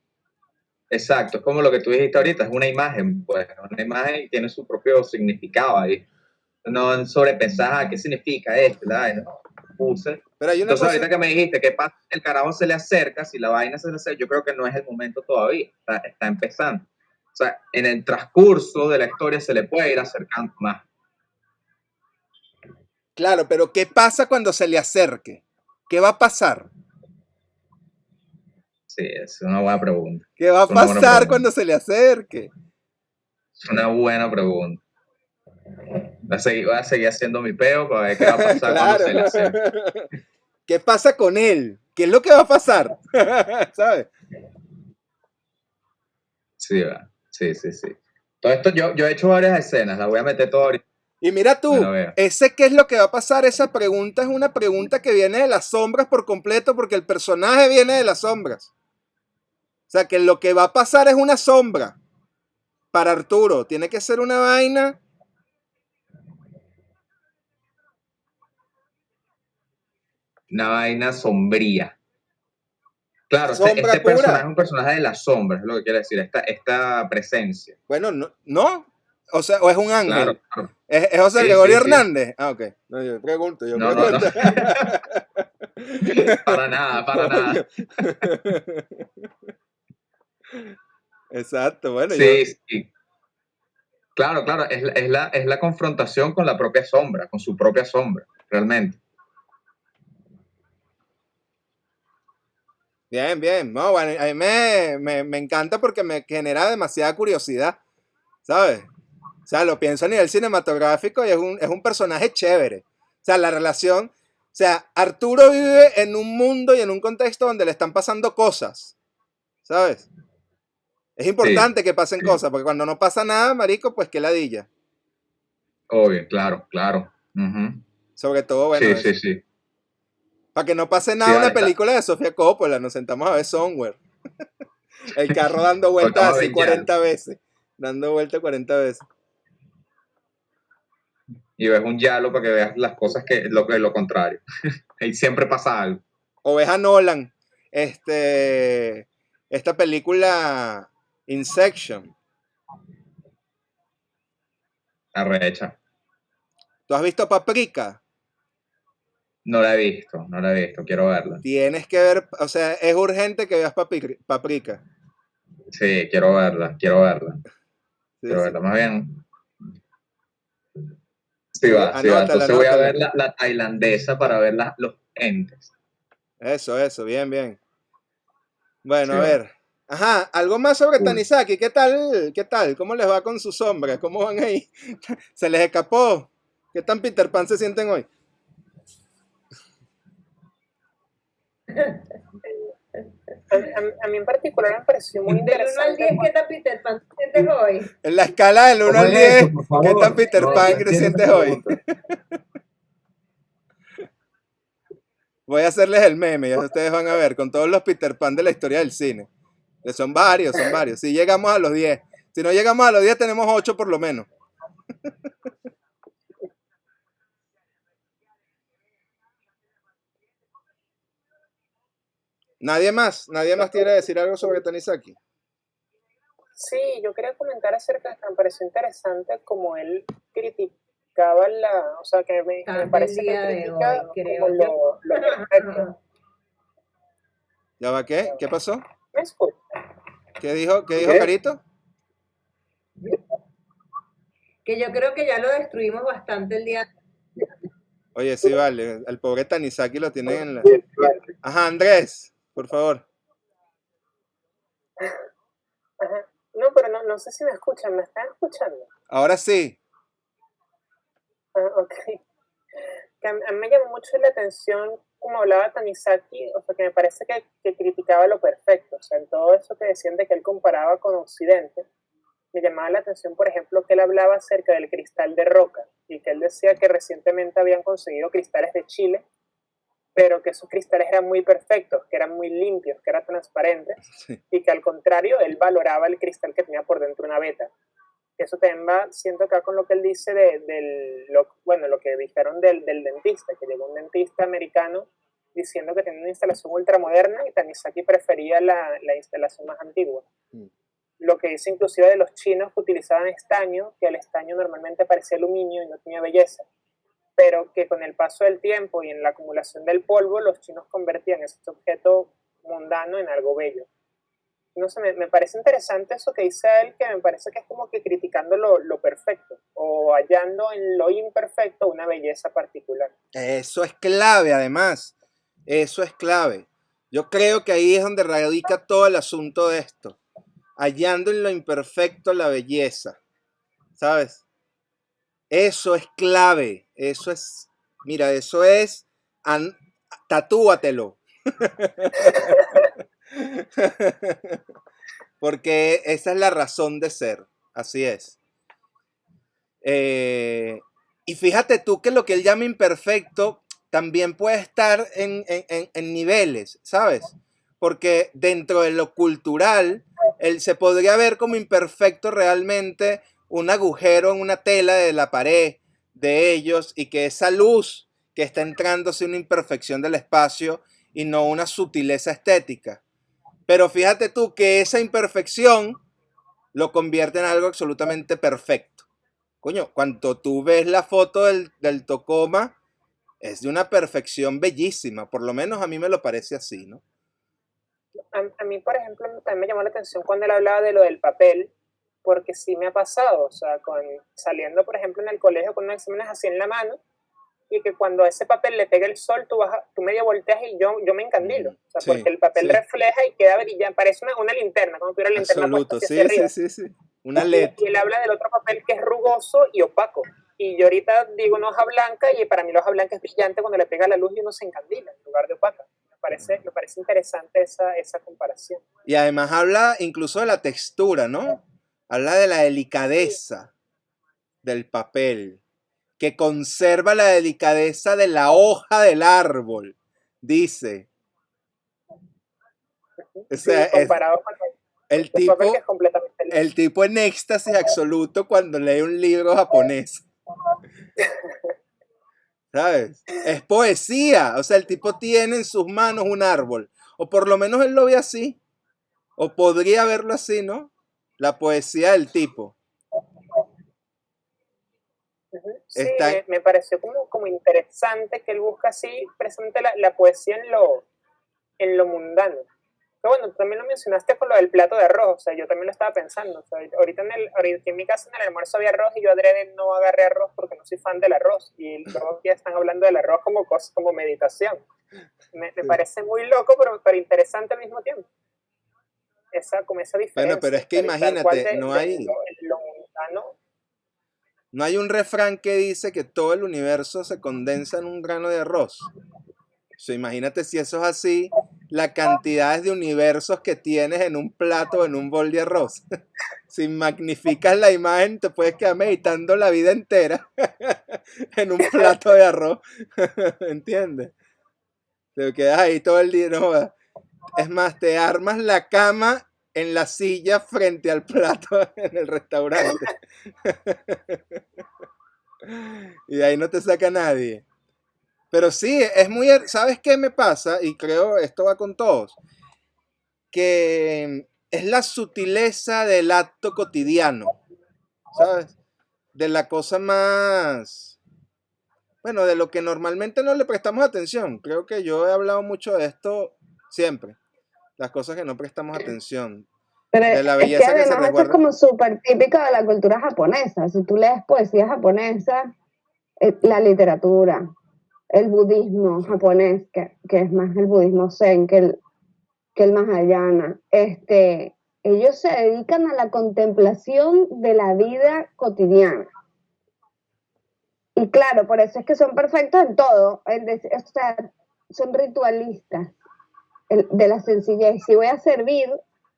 exacto. Es como lo que tú dijiste ahorita, es una imagen, pues, una imagen y tiene su propio significado ahí. No sobrepensar qué significa esto, la vaina. Puse. Pero hay una Entonces, cosa, ahorita que me dijiste que pasa, el carajo se le acerca, si la vaina se le acerca, yo creo que no es el momento todavía, está empezando. O sea, en el transcurso de la historia se le puede ir acercando más. claro, pero ¿qué pasa cuando se le acerque? ¿Qué va a pasar? Sí, es una buena pregunta. ¿Qué va a Es una buena pasar pregunta. cuando se le acerque? Es una buena pregunta. Voy a seguir haciendo mi peo para ver qué va a pasar cuando Claro. se le acerque. ¿Qué pasa con él? ¿Qué es lo que va a pasar? ¿Sabes? Sí, va. Sí, sí, sí. Todo esto yo he hecho varias escenas, las voy a meter todas ahorita. Y mira Me la tú, veo. ese qué es lo que va a pasar, esa pregunta es una pregunta que viene de las sombras por completo porque el personaje viene de las sombras. O sea, que lo que va a pasar es una sombra para Arturo. Tiene que ser una vaina. Una vaina sombría. Claro, Sombra este personaje pura. es un personaje de las sombras, es lo que quiere decir, esta presencia. Bueno, no, no. O sea, o es un Claro, ángel. claro. ¿Es José Sí, Gregorio sí, sí. Hernández? Ah, ok. No, yo pregunto, yo No, no, no. pregunto. Para nada, para nada. Exacto, bueno, yo. Sí, sí. Claro, claro, es la confrontación con la propia sombra, con su propia sombra, realmente. Bien, bien. No, bueno, a mí me encanta porque me genera demasiada curiosidad, ¿sabes? O sea, lo pienso a nivel cinematográfico y es un personaje chévere. O sea, la relación. O sea, Arturo vive en un mundo y en un contexto donde le están pasando cosas, ¿sabes? Es Sí, importante que pasen sí. cosas, porque cuando no pasa nada, marico, pues qué ladilla. Obvio, claro, claro. Ujú. Sobre todo, bueno, Sí, sí, eso. sí. Para que no pase Sí, nada, vale, una está. película de Sofía Coppola, nos sentamos a ver Somewhere. El carro dando Pues vueltas vamos a así ver ya. 40 veces. Dando vueltas 40 veces. Y ves un yalo para que veas las cosas lo contrario. Ahí siempre pasa algo. Oveja Nolan. Esta película Inception. Arrecha. ¿Tú has visto Paprika? No la he visto, no la he visto, quiero verla. Tienes que ver, o sea, es urgente que veas Paprika. Sí, quiero verla, quiero verla, Sí, quiero sí. verla. Más bien, sí Sí, va, sí va. anótala, Entonces voy a ver anótala. la tailandesa para ver los entes. Eso, bien, bien. Bueno, Sí a va. ver. Ajá, algo más sobre Cool. Tanizaki. ¿Qué tal? ¿Qué tal? ¿Cómo les va con su sombra? ¿Cómo van ahí? ¿Se les escapó? ¿Qué tan Peter Pan se sienten hoy? A mí en particular me pareció muy Del 1 al 10, interesante. ¿qué tal Peter Pan te sientes hoy? En la escala del 1 ¿Cómo al es eso, 10, por ¿qué tan favor? Peter No, Pan no te entiendo sientes esa hoy? pregunta. Voy a hacerles el meme, ya ustedes van a ver, con todos los Peter Pan de la historia del cine. Que son varios, son varios. Si llegamos a los 10. Si no llegamos a los 10, tenemos 8 por lo menos. Nadie más quiere decir algo sobre Tanizaki. Sí, yo quería comentar acerca de que me pareció interesante como él criticaba o sea, que me Del parece que él día de critica hoy, creo como yo. lo perfecto. ¿Ya va qué? ¿Qué pasó? ¿Me escucha? ¿Qué dijo ¿Qué? Carito? Que yo creo que ya lo destruimos bastante el día. Oye, sí, vale. El pobre Tanizaki lo tienen en la... Ajá, Andrés, por favor. Ajá. No, pero no sé si me escuchan, ¿me están escuchando? Ahora sí. Ah, ok. Que a mí me llamó mucho la atención como hablaba Tanizaki, o sea, que me parece que criticaba lo perfecto, o sea, en todo eso que decían de que él comparaba con Occidente, me llamaba la atención, por ejemplo, que él hablaba acerca del cristal de roca y que él decía que recientemente habían conseguido cristales de Chile, pero que esos cristales eran muy perfectos, que eran muy limpios, que eran transparentes, Sí. y que al contrario, él valoraba el cristal que tenía por dentro una beta. Eso también va, siento acá con lo que él dice lo que dijeron del dentista, que llegó un dentista americano diciendo que tenía una instalación ultramoderna y Tanizaki prefería la instalación más antigua. Mm. Lo que dice inclusive de los chinos que utilizaban estaño, que el estaño normalmente parecía aluminio y no tenía belleza, pero que con el paso del tiempo y en la acumulación del polvo, los chinos convertían ese objeto mundano en algo bello. No sé, me parece interesante eso que dice él, que me parece que es como que criticando lo perfecto o hallando en lo imperfecto una belleza particular. Eso es clave, además. Eso es clave. Yo creo que ahí es donde radica todo el asunto de esto. Hallando en lo imperfecto la belleza. ¿Sabes? Eso es clave. Eso es. Mira, eso es. Tatúatelo. Porque esa es la razón de ser. Así es. Y fíjate tú que lo que él llama imperfecto también puede estar en niveles, ¿sabes? Porque dentro de lo cultural, él se podría ver como imperfecto realmente un agujero en una tela de la pared de ellos y que esa luz que está entrando es una imperfección del espacio y no una sutileza estética. Pero fíjate tú que esa imperfección lo convierte en algo absolutamente perfecto. Coño, cuando tú ves la foto del Tacoma, es de una perfección bellísima, por lo menos a mí me lo parece así, ¿no? A mí, por ejemplo, también me llamó la atención cuando él hablaba de lo del papel, porque sí me ha pasado, o sea, saliendo, por ejemplo, en el colegio con unos exámenes así en la mano, y que cuando a ese papel le pega el sol, tú medio volteas y yo me encandilo, o sea, Sí, porque el papel sí, refleja y queda brillante, parece una linterna, como si tuviera la linterna puesta absoluto, así hacia sí, sí, arriba. sí, sí. Una LED. Y él habla del otro papel que es rugoso y opaco. Y yo ahorita digo una hoja blanca y para mí la hoja blanca es brillante cuando le pega la luz y uno se encandila en lugar de opaca. Me parece interesante esa comparación. Y además habla incluso de la textura, ¿no? Habla de la delicadeza del papel, que conserva la delicadeza de la hoja del árbol, dice. O Sí, sea, comparado con el el papel que es tipo, completamente liso. el tipo en éxtasis absoluto cuando lee un libro japonés. ¿Sabes? Es poesía. O sea, el tipo tiene en sus manos un árbol. O por lo menos él lo ve así. O podría verlo así, ¿no? La poesía del tipo. Sí, Está... me pareció como interesante que él busca así precisamente la poesía en lo mundano. Pero bueno, tú también lo mencionaste con lo del plato de arroz, o sea, yo también lo estaba pensando. O sea, ahorita en mi casa en el almuerzo había arroz y yo adrede no agarré arroz porque no soy fan del arroz. Y luego ya están hablando del arroz como meditación. Me parece muy loco, pero interesante al mismo tiempo. Como esa Bueno, pero diferencia, es que tal cual imagínate, no de hay, lo mundano. no hay un refrán que dice que todo el universo se condensa en un grano de arroz. O sea, imagínate si eso es así, la cantidad de universos que tienes en un plato, en un bol de arroz. Si magnificas la imagen, te puedes quedar meditando la vida entera en un plato de arroz. ¿Entiendes? Te quedas ahí todo el día. No, es más, te armas la cama en la silla frente al plato en el restaurante. Y de ahí no te saca nadie. Pero sí, es muy... ¿Sabes qué me pasa? Y creo esto va con todos. Que es la sutileza del acto cotidiano, ¿sabes? De la cosa más, bueno, de lo que normalmente no le prestamos atención. Creo que yo he hablado mucho de esto siempre, las cosas que no prestamos atención, Pero de la es que belleza que se además eso es resguarda. como súper típico de la cultura japonesa. Si tú lees poesía japonesa, la literatura, el budismo japonés, que es más el budismo zen que el Mahayana, ellos se dedican a la contemplación de la vida cotidiana. Y claro, por eso es que son perfectos en todo, o sea, son ritualistas de la sencillez. Si voy a servir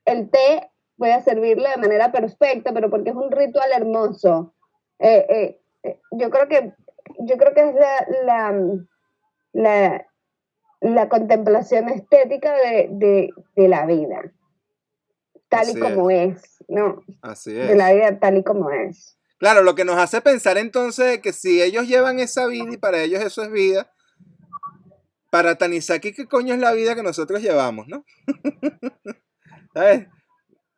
el té, voy a servirlo de manera perfecta, pero porque es un ritual hermoso. Yo creo que es la contemplación estética de la vida, tal y Así como es, ¿no? Así De la es. vida tal y como es. Claro, lo que nos hace pensar entonces es que si ellos llevan esa vida y para ellos eso es vida, para Tanizaki, ¿qué coño es la vida que nosotros llevamos, no? ¿Sabes?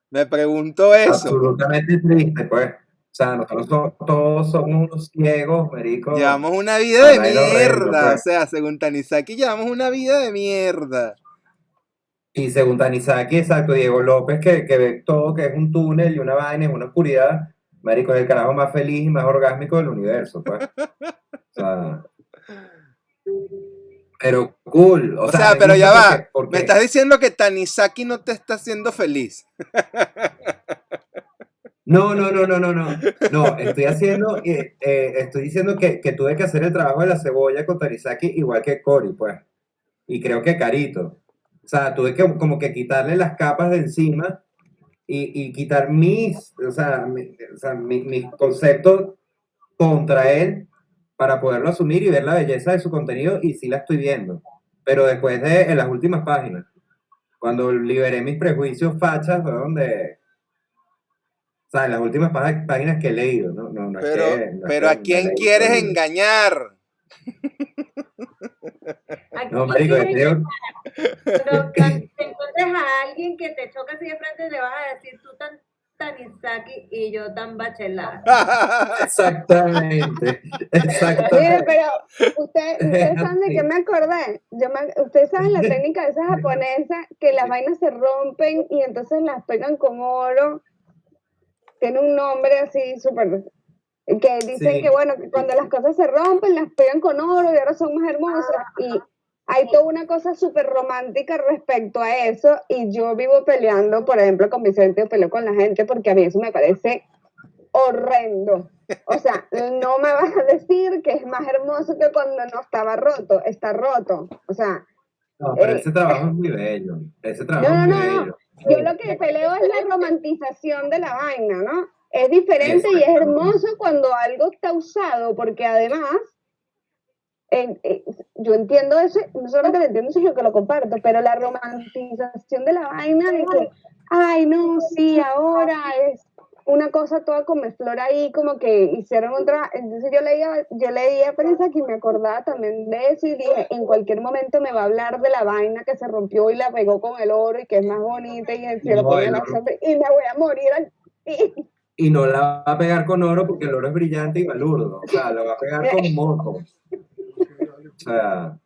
Me pregunto eso. Absolutamente triste, pues. O sea, nosotros todos somos unos ciegos, marico, Llevamos una vida a de vaina horrenda, mierda. O pues. sea, según Tanizaki, llevamos una vida de mierda. Y según Tanizaki, exacto, Diego López, que ve todo que es un túnel y una vaina, es una oscuridad, marico, es el carajo más feliz y más orgásmico del universo, pues. O sea, pero cool, o O sea, sea, me pero ya gusta va. Me porque estás diciendo que Tanizaki no te está haciendo feliz. no, no, no, no, no, no. No, estoy diciendo que tuve que hacer el trabajo de la cebolla con Tanizaki igual que Cory, pues. Y creo que Carito. O sea, tuve que como que quitarle las capas de encima y quitar mis conceptos contra él para poderlo asumir y ver la belleza de su contenido y sí la estoy viendo. Pero después en las últimas páginas, cuando liberé mis prejuicios fachas, fue donde, o sea, en las últimas páginas que he leído, no es que, no es Pero que ¿a me he quién leído todo quieres el libro. engañar? ¿A No, quién marico, quieres creo, Cuando te encuentres a alguien que te choca así de frente, le vas a decir tú tan Tanizaki y yo tan bachelar. exactamente, Mire, exactamente. pero ustedes saben de qué Sí. me acordé. Ustedes saben la técnica esa japonesa que las vainas se rompen y entonces las pegan con oro. Tiene un nombre así súper. Que dicen que, Sí, bueno, que cuando las cosas se rompen, las pegan con oro y ahora son más hermosas. Y hay toda una cosa súper romántica respecto a eso. Y yo vivo peleando, por ejemplo, con Vicente, yo peleo con la gente porque a mí eso me parece horrendo. O sea, no me vas a decir que es más hermoso que cuando no estaba roto, está roto. O sea, no, pero eh, ese trabajo es muy bello, ese no, trabajo es no, muy no, no. bello. Yo lo que peleo es la romantización de la vaina, ¿no? Es diferente y es Exactamente. hermoso cuando algo está usado, porque además, yo entiendo eso, no solamente lo entiendo, sino que lo comparto, pero la romantización de la vaina de que, ay, no, sí, ahora es una cosa toda flor ahí, como que hicieron otra. Entonces yo leía prensa que me acordaba también de eso y dije, en cualquier momento me va a hablar de la vaina que se rompió y la pegó con el oro y que es más bonita y se lo No, pone a la sombra y me voy a morir aquí. y no la va a pegar con oro porque el oro es brillante y balurdo, o sea, la va a pegar con moco. O sea,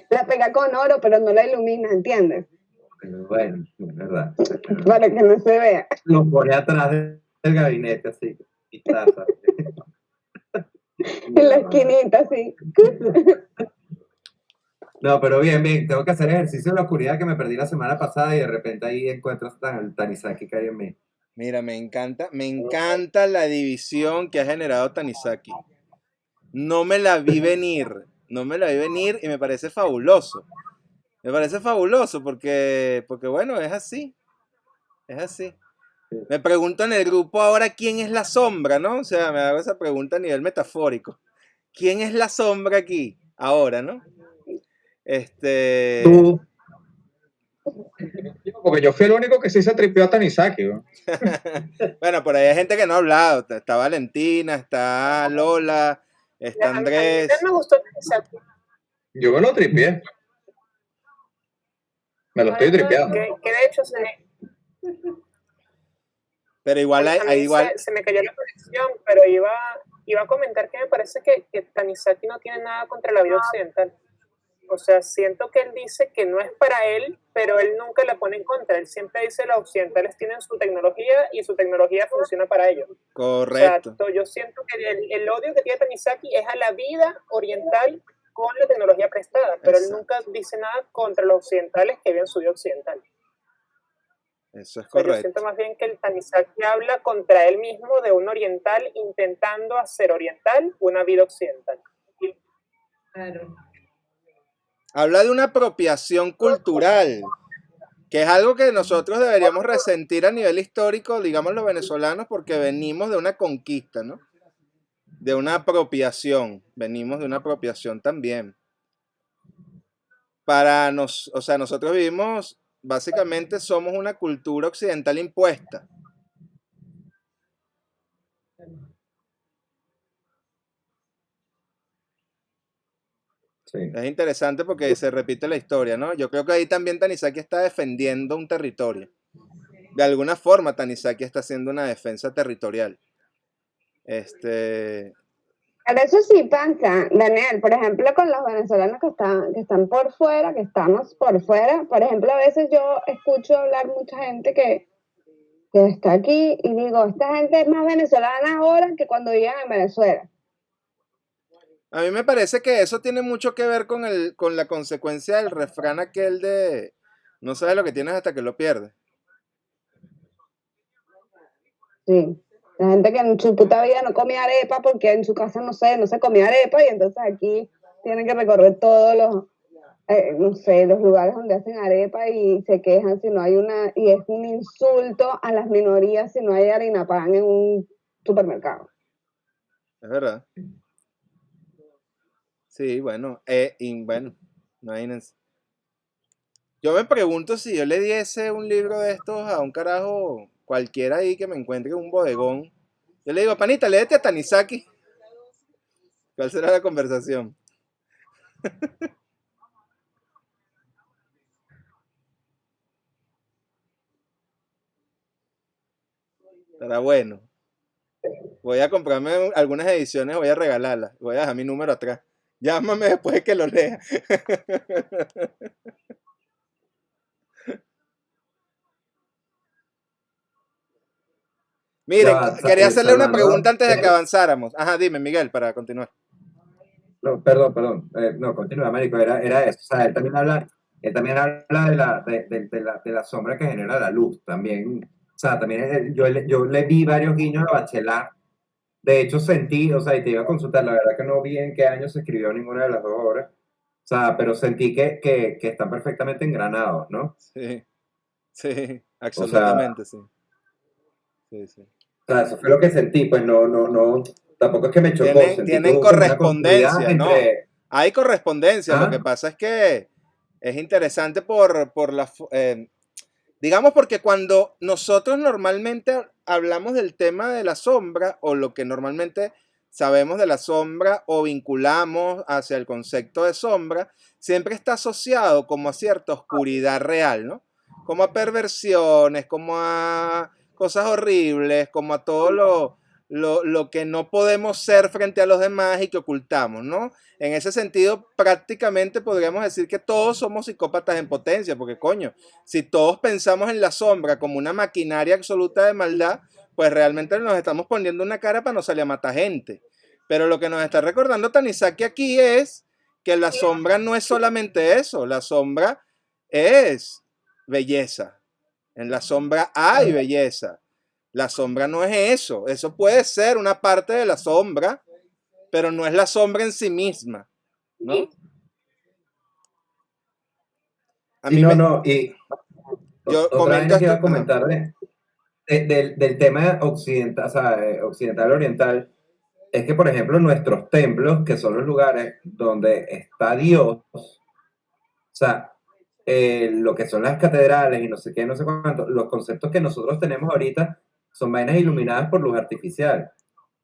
La pega con oro, pero no la ilumina, ¿entiendes? bueno, es verdad. Para que no se vea. Lo pone atrás del gabinete así, y taza. En la esquinita, sí. No, pero bien, bien, tengo que hacer ejercicio en la oscuridad que me perdí la semana pasada y de repente ahí encuentro el Tanizaki que hay en mí. Mira, me encanta la división que ha generado Tanizaki. No me la vi venir, no me la vi venir y me parece fabuloso. Me parece fabuloso porque bueno, es así, es así. Me pregunto en el grupo ahora quién es la sombra, ¿no? O sea, me hago esa pregunta a nivel metafórico. ¿Quién es la sombra aquí? Ahora, ¿no? Tú, Porque yo fui el único que sí se tripeó a Tanizaki, ¿no? Bueno, por ahí hay gente que no ha hablado. Está Valentina, está Lola, está A mí Andrés. me gustó Tanizaki. Yo me lo tripié. Me lo estoy tripeando. Que de hecho Pero igual A mí se me cayó la conexión, pero iba a comentar que me parece que Tanizaki no tiene nada contra la vida occidental. O sea, siento que él dice que no es para él, pero él nunca la pone en contra. Él siempre dice que los occidentales tienen su tecnología y su tecnología funciona para ellos. Correcto. O sea, yo siento que el odio que tiene Tanizaki es a la vida oriental con la tecnología prestada, pero él nunca dice nada contra los occidentales que viven su vida occidental. Eso es O sea, correcto. yo siento más bien que el Tanizaki habla contra él mismo de un oriental intentando hacer oriental una vida occidental. Claro. Habla de una apropiación cultural, que es algo que nosotros deberíamos resentir a nivel histórico, digamos los venezolanos, porque venimos de una conquista, ¿no? De una apropiación, venimos de una apropiación también. O sea, nosotros vivimos, básicamente somos una cultura occidental impuesta. Sí. Es interesante porque se repite la historia, ¿no? Yo creo que ahí también Tanizaki está defendiendo un territorio. De alguna forma Tanizaki está haciendo una defensa territorial. Pero eso sí pasa, Daniel, por ejemplo, con los venezolanos que están por fuera, que estamos por fuera. Por ejemplo, a veces yo escucho hablar mucha gente que está aquí y digo, esta gente es más venezolana ahora que cuando vivían en Venezuela. A mí me parece que eso tiene mucho que ver con la consecuencia del refrán aquel de no sabes lo que tienes hasta que lo pierdes. Sí. La gente que en su puta vida no comía arepa porque en su casa no se comía arepa y entonces aquí tienen que recorrer todos los, no sé, los lugares donde hacen arepa y se quejan si no hay y es un insulto a las minorías si no hay harina pan en un supermercado. Es verdad. Sí, bueno, imagínense. Yo me pregunto si yo le diese un libro de estos a un carajo cualquiera ahí que me encuentre en un bodegón. Yo le digo, panita, léete a Tanizaki. ¿Cuál será la conversación? Estará bueno. Voy a comprarme algunas ediciones, voy a regalarlas. Voy a dejar mi número atrás. Llámame después de que lo lea. Miren, quería hacerle una pregunta antes de que avanzáramos. Ajá, dime, Miguel, para continuar. No, perdón. No, continúa, Américo, era eso. O sea, él también habla de la sombra que genera la luz también. O sea, también yo le vi varios guiños a Bachelard. De hecho, sentí, o sea, y te iba a consultar, la verdad que no vi en qué año se escribió ninguna de las dos obras. O sea, pero sentí que están perfectamente engranados, ¿no? Sí, absolutamente, sí. O sea, eso fue lo que sentí, pues no, tampoco es que me chocó. Tienen correspondencia, ¿no? Hay correspondencia, ¿Ah? Lo que pasa es que es interesante por la... digamos porque cuando nosotros normalmente hablamos del tema de la sombra, o lo que normalmente sabemos de la sombra o vinculamos hacia el concepto de sombra, siempre está asociado como a cierta oscuridad real, ¿no? Como a perversiones, como a cosas horribles, como a todo lo que no podemos ser frente a los demás y que ocultamos, ¿no? En ese sentido, prácticamente podríamos decir que todos somos psicópatas en potencia, porque coño, si todos pensamos en la sombra como una maquinaria absoluta de maldad, pues realmente nos estamos poniendo una cara para no salir a matar gente. Pero lo que nos está recordando Tanizaki aquí es que la sombra no es solamente eso, la sombra es belleza. En la sombra hay belleza. La sombra no es eso. Eso puede ser una parte de la sombra, pero no es la sombra en sí misma, ¿no? A mí y yo otra vez que iba a esto, comentar del tema occidental, o sea, occidental-oriental, es que, por ejemplo, nuestros templos, que son los lugares donde está Dios, o sea, lo que son las catedrales y no sé qué, no sé cuánto, los conceptos que nosotros tenemos ahorita son vainas iluminadas por luz artificial.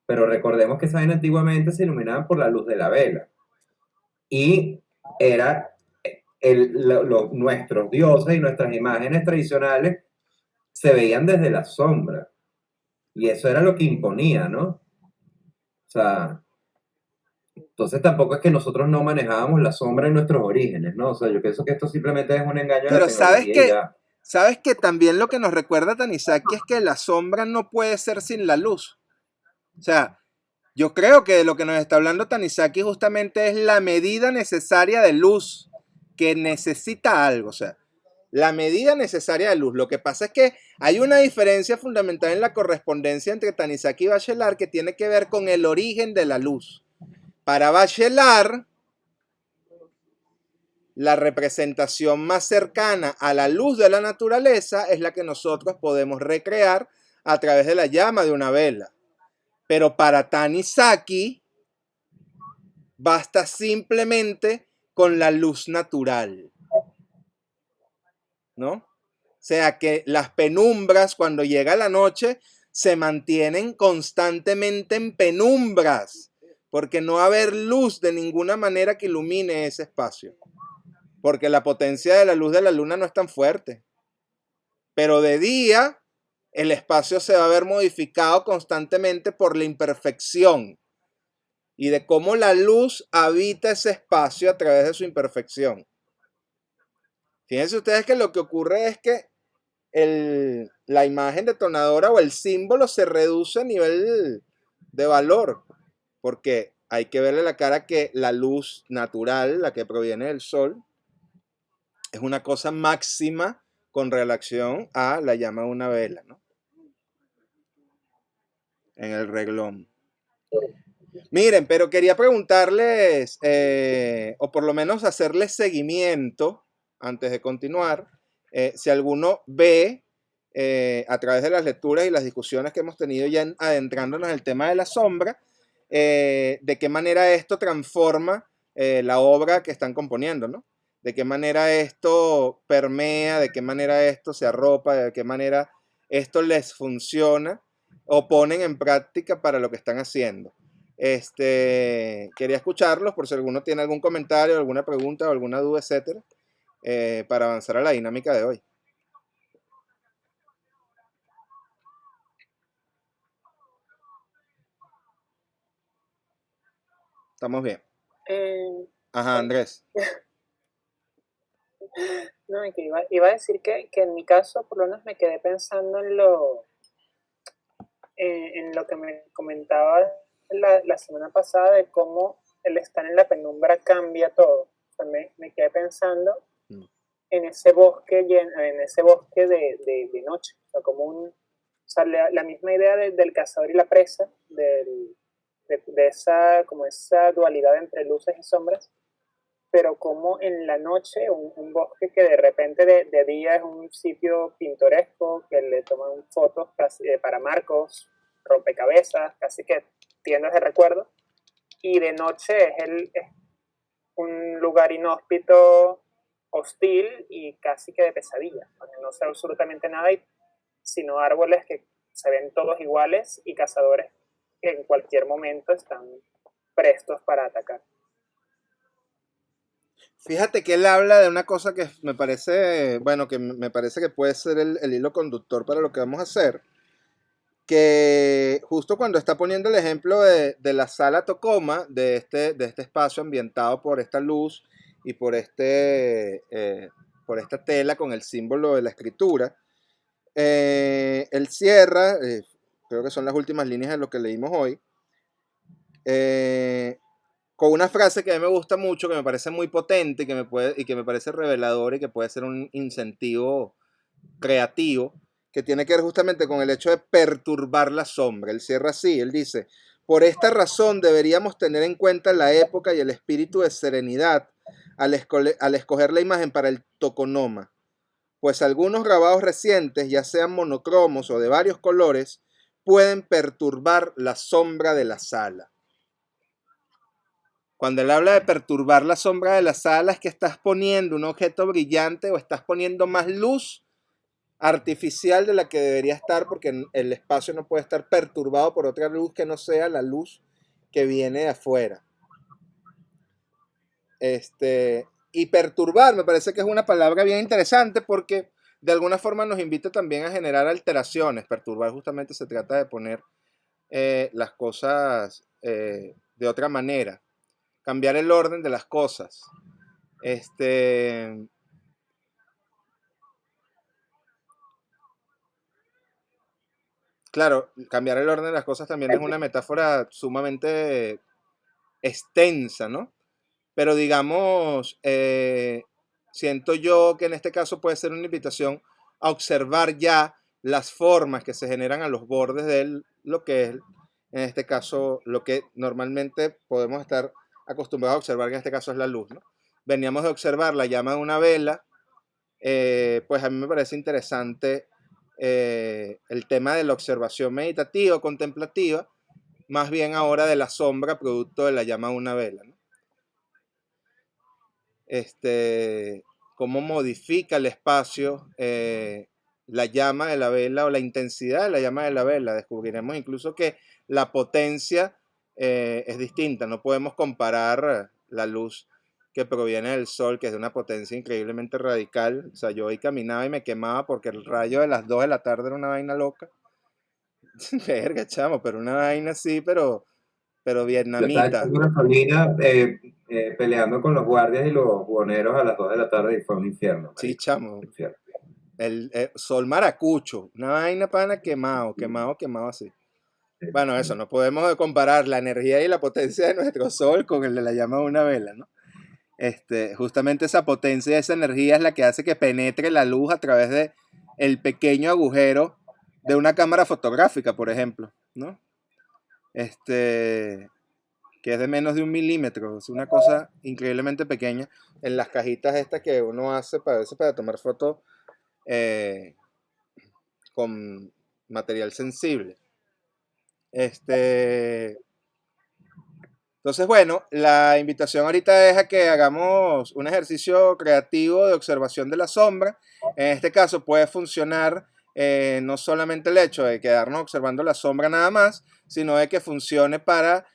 Pero recordemos que esas vainas antiguamente se iluminaban por la luz de la vela. Y era nuestros dioses y nuestras imágenes tradicionales se veían desde la sombra. Y eso era lo que imponía, ¿no? O sea, entonces tampoco es que nosotros no manejábamos la sombra en nuestros orígenes, ¿no? O sea, yo pienso que esto simplemente es un engaño de la Pero tecnología y ya. sabes que también lo que nos recuerda Tanizaki es que la sombra no puede ser sin la luz. O sea, yo creo que lo que nos está hablando Tanizaki justamente es la medida necesaria de luz que necesita algo. O sea, la medida necesaria de luz. Lo que pasa es que hay una diferencia fundamental en la correspondencia entre Tanizaki y Bachelard que tiene que ver con el origen de la luz. Para Bachelard, la representación más cercana a la luz de la naturaleza es la que nosotros podemos recrear a través de la llama de una vela. Pero para Tanizaki basta simplemente con la luz natural, ¿no? O sea que las penumbras cuando llega la noche se mantienen constantemente en penumbras, porque no va a haber luz de ninguna manera que ilumine ese espacio, porque la potencia de la luz de la luna no es tan fuerte. Pero de día el espacio se va a ver modificado constantemente por la imperfección y de cómo la luz habita ese espacio a través de su imperfección. Fíjense ustedes que lo que ocurre es que la imagen detonadora o el símbolo se reduce a nivel de valor, porque hay que verle la cara que la luz natural, la que proviene del sol, es una cosa máxima con relación a la llama de una vela, ¿no? En el reglón. Miren, pero quería preguntarles, o por lo menos hacerles seguimiento, antes de continuar, si alguno ve, a través de las lecturas y las discusiones que hemos tenido ya adentrándonos en el tema de la sombra, de qué manera esto transforma la obra que están componiendo, ¿no? De qué manera esto permea, de qué manera esto se arropa, de qué manera esto les funciona o ponen en práctica para lo que están haciendo. Quería escucharlos por si alguno tiene algún comentario, alguna pregunta o alguna duda, etcétera, para avanzar a la dinámica de hoy. Estamos bien. Ajá, Andrés. No, y que iba a decir que en mi caso, por lo menos me quedé pensando en lo que me comentaba la semana pasada de cómo el estar en la penumbra cambia todo. O sea, me quedé pensando en ese bosque de noche. O sea, como o sea, la misma idea del cazador y la presa, de esa dualidad entre luces y sombras, pero como en la noche un bosque que de repente de día es un sitio pintoresco, que le toman fotos casi, para marcos, rompecabezas, casi que tiendas de recuerdo, y de noche es un lugar inhóspito, hostil y casi que de pesadilla, donde no se ve absolutamente nada, sino árboles que se ven todos iguales y cazadores que en cualquier momento están prestos para atacar. Fíjate que él habla de una cosa que me parece, bueno, que me parece que puede ser el hilo conductor para lo que vamos a hacer, que justo cuando está poniendo el ejemplo de la sala Tocoma, de este espacio ambientado por esta luz y por esta tela con el símbolo de la escritura, él cierra, creo que son las últimas líneas de lo que leímos hoy, con una frase que a mí me gusta mucho, que me parece muy potente y que me parece revelador y que puede ser un incentivo creativo, que tiene que ver justamente con el hecho de perturbar la sombra. Él cierra así, él dice: por esta razón deberíamos tener en cuenta la época y el espíritu de serenidad al escoger la imagen para el toconoma, pues algunos grabados recientes, ya sean monocromos o de varios colores, pueden perturbar la sombra de la sala. Cuando él habla de perturbar la sombra de la sala, es que estás poniendo un objeto brillante o estás poniendo más luz artificial de la que debería estar, porque el espacio no puede estar perturbado por otra luz que no sea la luz que viene de afuera. Y perturbar me parece que es una palabra bien interesante, porque de alguna forma nos invita también a generar alteraciones. Perturbar justamente se trata de poner las cosas de otra manera, cambiar el orden de las cosas. Claro, cambiar el orden de las cosas también es una metáfora sumamente extensa, ¿no? Pero digamos, siento yo que en este caso puede ser una invitación a observar ya las formas que se generan a los bordes de lo que es, en este caso, lo que normalmente podemos estar acostumbrados a observar, que en este caso es la luz, ¿no? Veníamos de observar la llama de una vela, pues a mí me parece interesante el tema de la observación meditativa, contemplativa, más bien ahora de la sombra producto de la llama de una vela, ¿no? Cómo modifica el espacio la llama de la vela o la intensidad de la llama de la vela. Descubriremos incluso que la potencia es distinta. No podemos comparar la luz que proviene del sol, que es de una potencia increíblemente radical. O sea, yo hoy caminaba y me quemaba porque el rayo de las 2 de la tarde era una vaina loca. Verga, chamo, pero una vaina así, pero Yo estaba vietnamita. echando gasolina, peleando con los guardias y los buhoneros a las 2 de la tarde y fue un infierno, Sí, marico. chamo. Infierno. El sol maracucho, una vaina pana quemado así. Bueno, eso, no podemos comparar la energía y la potencia de nuestro sol con el de la llama de una vela, ¿no? Justamente esa potencia, esa energía es la que hace que penetre la luz a través de el pequeño agujero de una cámara fotográfica, por ejemplo, ¿no? Que es de menos de 1 milímetro, es una cosa increíblemente pequeña en las cajitas estas que uno hace para tomar fotos con material sensible. Entonces, bueno, la invitación ahorita es a que hagamos un ejercicio creativo de observación de la sombra. En este caso puede funcionar no solamente el hecho de quedarnos observando la sombra nada más, sino de que funcione para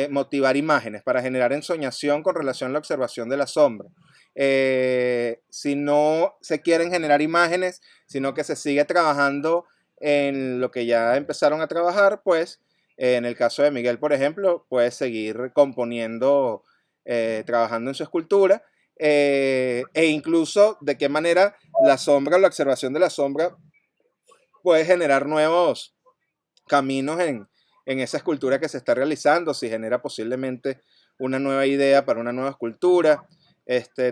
motivar imágenes, para generar ensoñación con relación a la observación de la sombra. Si no se quieren generar imágenes, sino que se sigue trabajando en lo que ya empezaron a trabajar, pues en el caso de Miguel, por ejemplo, puede seguir componiendo, trabajando en su escultura, e incluso de qué manera la sombra, la observación de la sombra puede generar nuevos caminos en esa escultura que se está realizando, si genera posiblemente una nueva idea para una nueva escultura.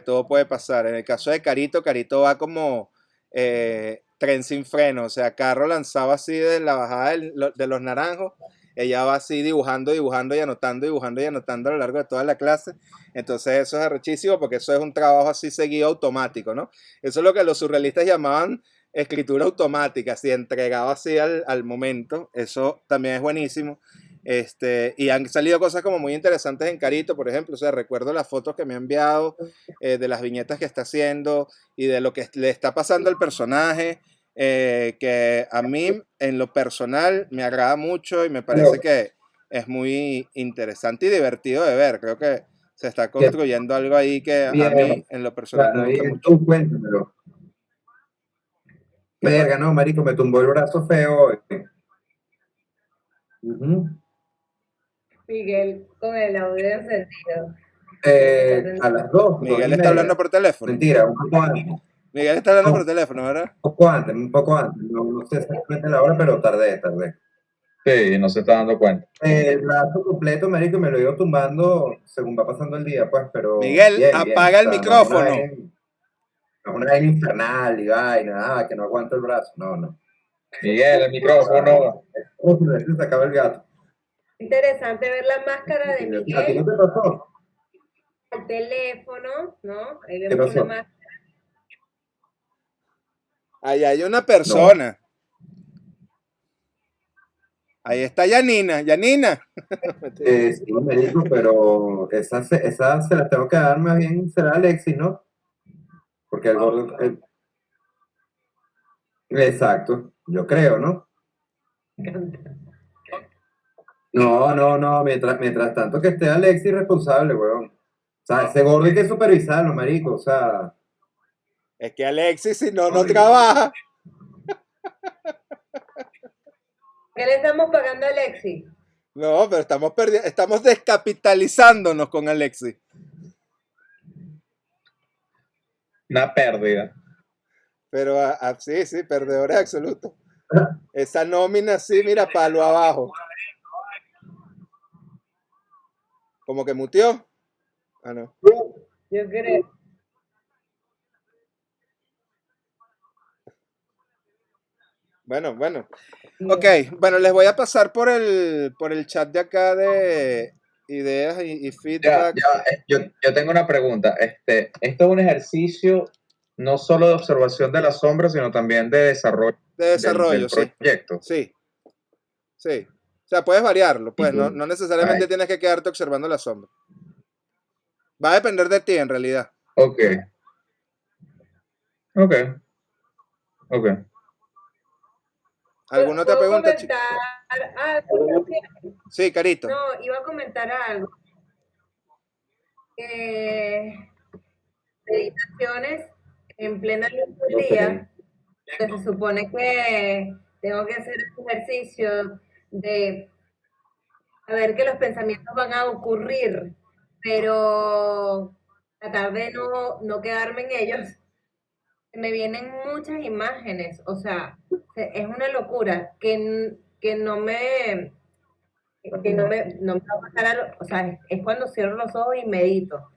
Todo puede pasar. En el caso de Carito, Carito va como tren sin freno, o sea, carro lanzado así de la bajada de los naranjos, ella va así dibujando y anotando a lo largo de toda la clase. Entonces eso es arrechísimo porque eso es un trabajo así seguido automático, ¿no? Eso es lo que los surrealistas llamaban escritura automática, así entregado así al momento. Eso también es buenísimo. Y han salido cosas como muy interesantes en Carito, por ejemplo. O sea, recuerdo las fotos que me ha enviado de las viñetas que está haciendo y de lo que le está pasando al personaje, que a mí en lo personal me agrada mucho y me parece que es muy interesante y divertido de ver. Creo que se está construyendo algo ahí que a mí en lo personal me gusta mucho. Tú cuéntamelo. Verga, no, marico, me tumbó el brazo feo hoy. Miguel, con el audio encendido. A las 2, Miguel está hablando por teléfono. Mentira, un poco antes. Miguel está hablando por teléfono, ¿verdad? Un poco antes. No sé exactamente la hora, pero tardé. Sí, no se está dando cuenta. El brazo completo, marico, me lo he ido tumbando según va pasando el día, pues, pero Miguel, bien, apaga el micrófono. No es una vaina infernal y vaina, que no aguanto el brazo, no. Miguel, el micrófono. Se acaba el gato. Interesante ver la máscara de ¿A ti no Miguel, te pasó? el teléfono, ¿no? Ahí ¿Qué vemos pasó? una máscara. Ahí hay una persona. Ahí está Yanina. Sí, marico, pero esa se las tengo que dar más bien, será Alexis, ¿no? Porque el gordo... Exacto, yo creo, ¿no? No, mientras tanto que esté Alexis responsable, weón. O sea, ese gordo hay que supervisarlo, marico, o sea... Es que Alexis, si no trabaja. ¿Qué le estamos pagando a Alexi? No, pero estamos descapitalizándonos con Alexis. Una pérdida. Pero sí, perdedores absolutos. Esa nómina, sí, mira, palo abajo. Como que muteó. Ah, no. Yo creo. Bueno. Ok, bueno, les voy a pasar por el chat de acá de ideas y feedback. Yo tengo una pregunta. Esto es un ejercicio no solo de observación de la sombra, sino también de desarrollo, De desarrollo, del proyecto. Sí. O sea, puedes variarlo, pues no necesariamente Ay. tienes que quedarte observando la sombra. Va a depender de ti, en realidad. Ok. ¿Alguna otra ¿Puedo pregunta? comentar algo? Sí, Carito. No, iba a comentar algo. Meditaciones en plena luz del día, que se supone que tengo que hacer el ejercicio de saber que los pensamientos van a ocurrir, pero tratar de no quedarme en ellos. Me vienen muchas imágenes, o sea, es una locura que no me va a pasar, o sea, es cuando cierro los ojos y medito.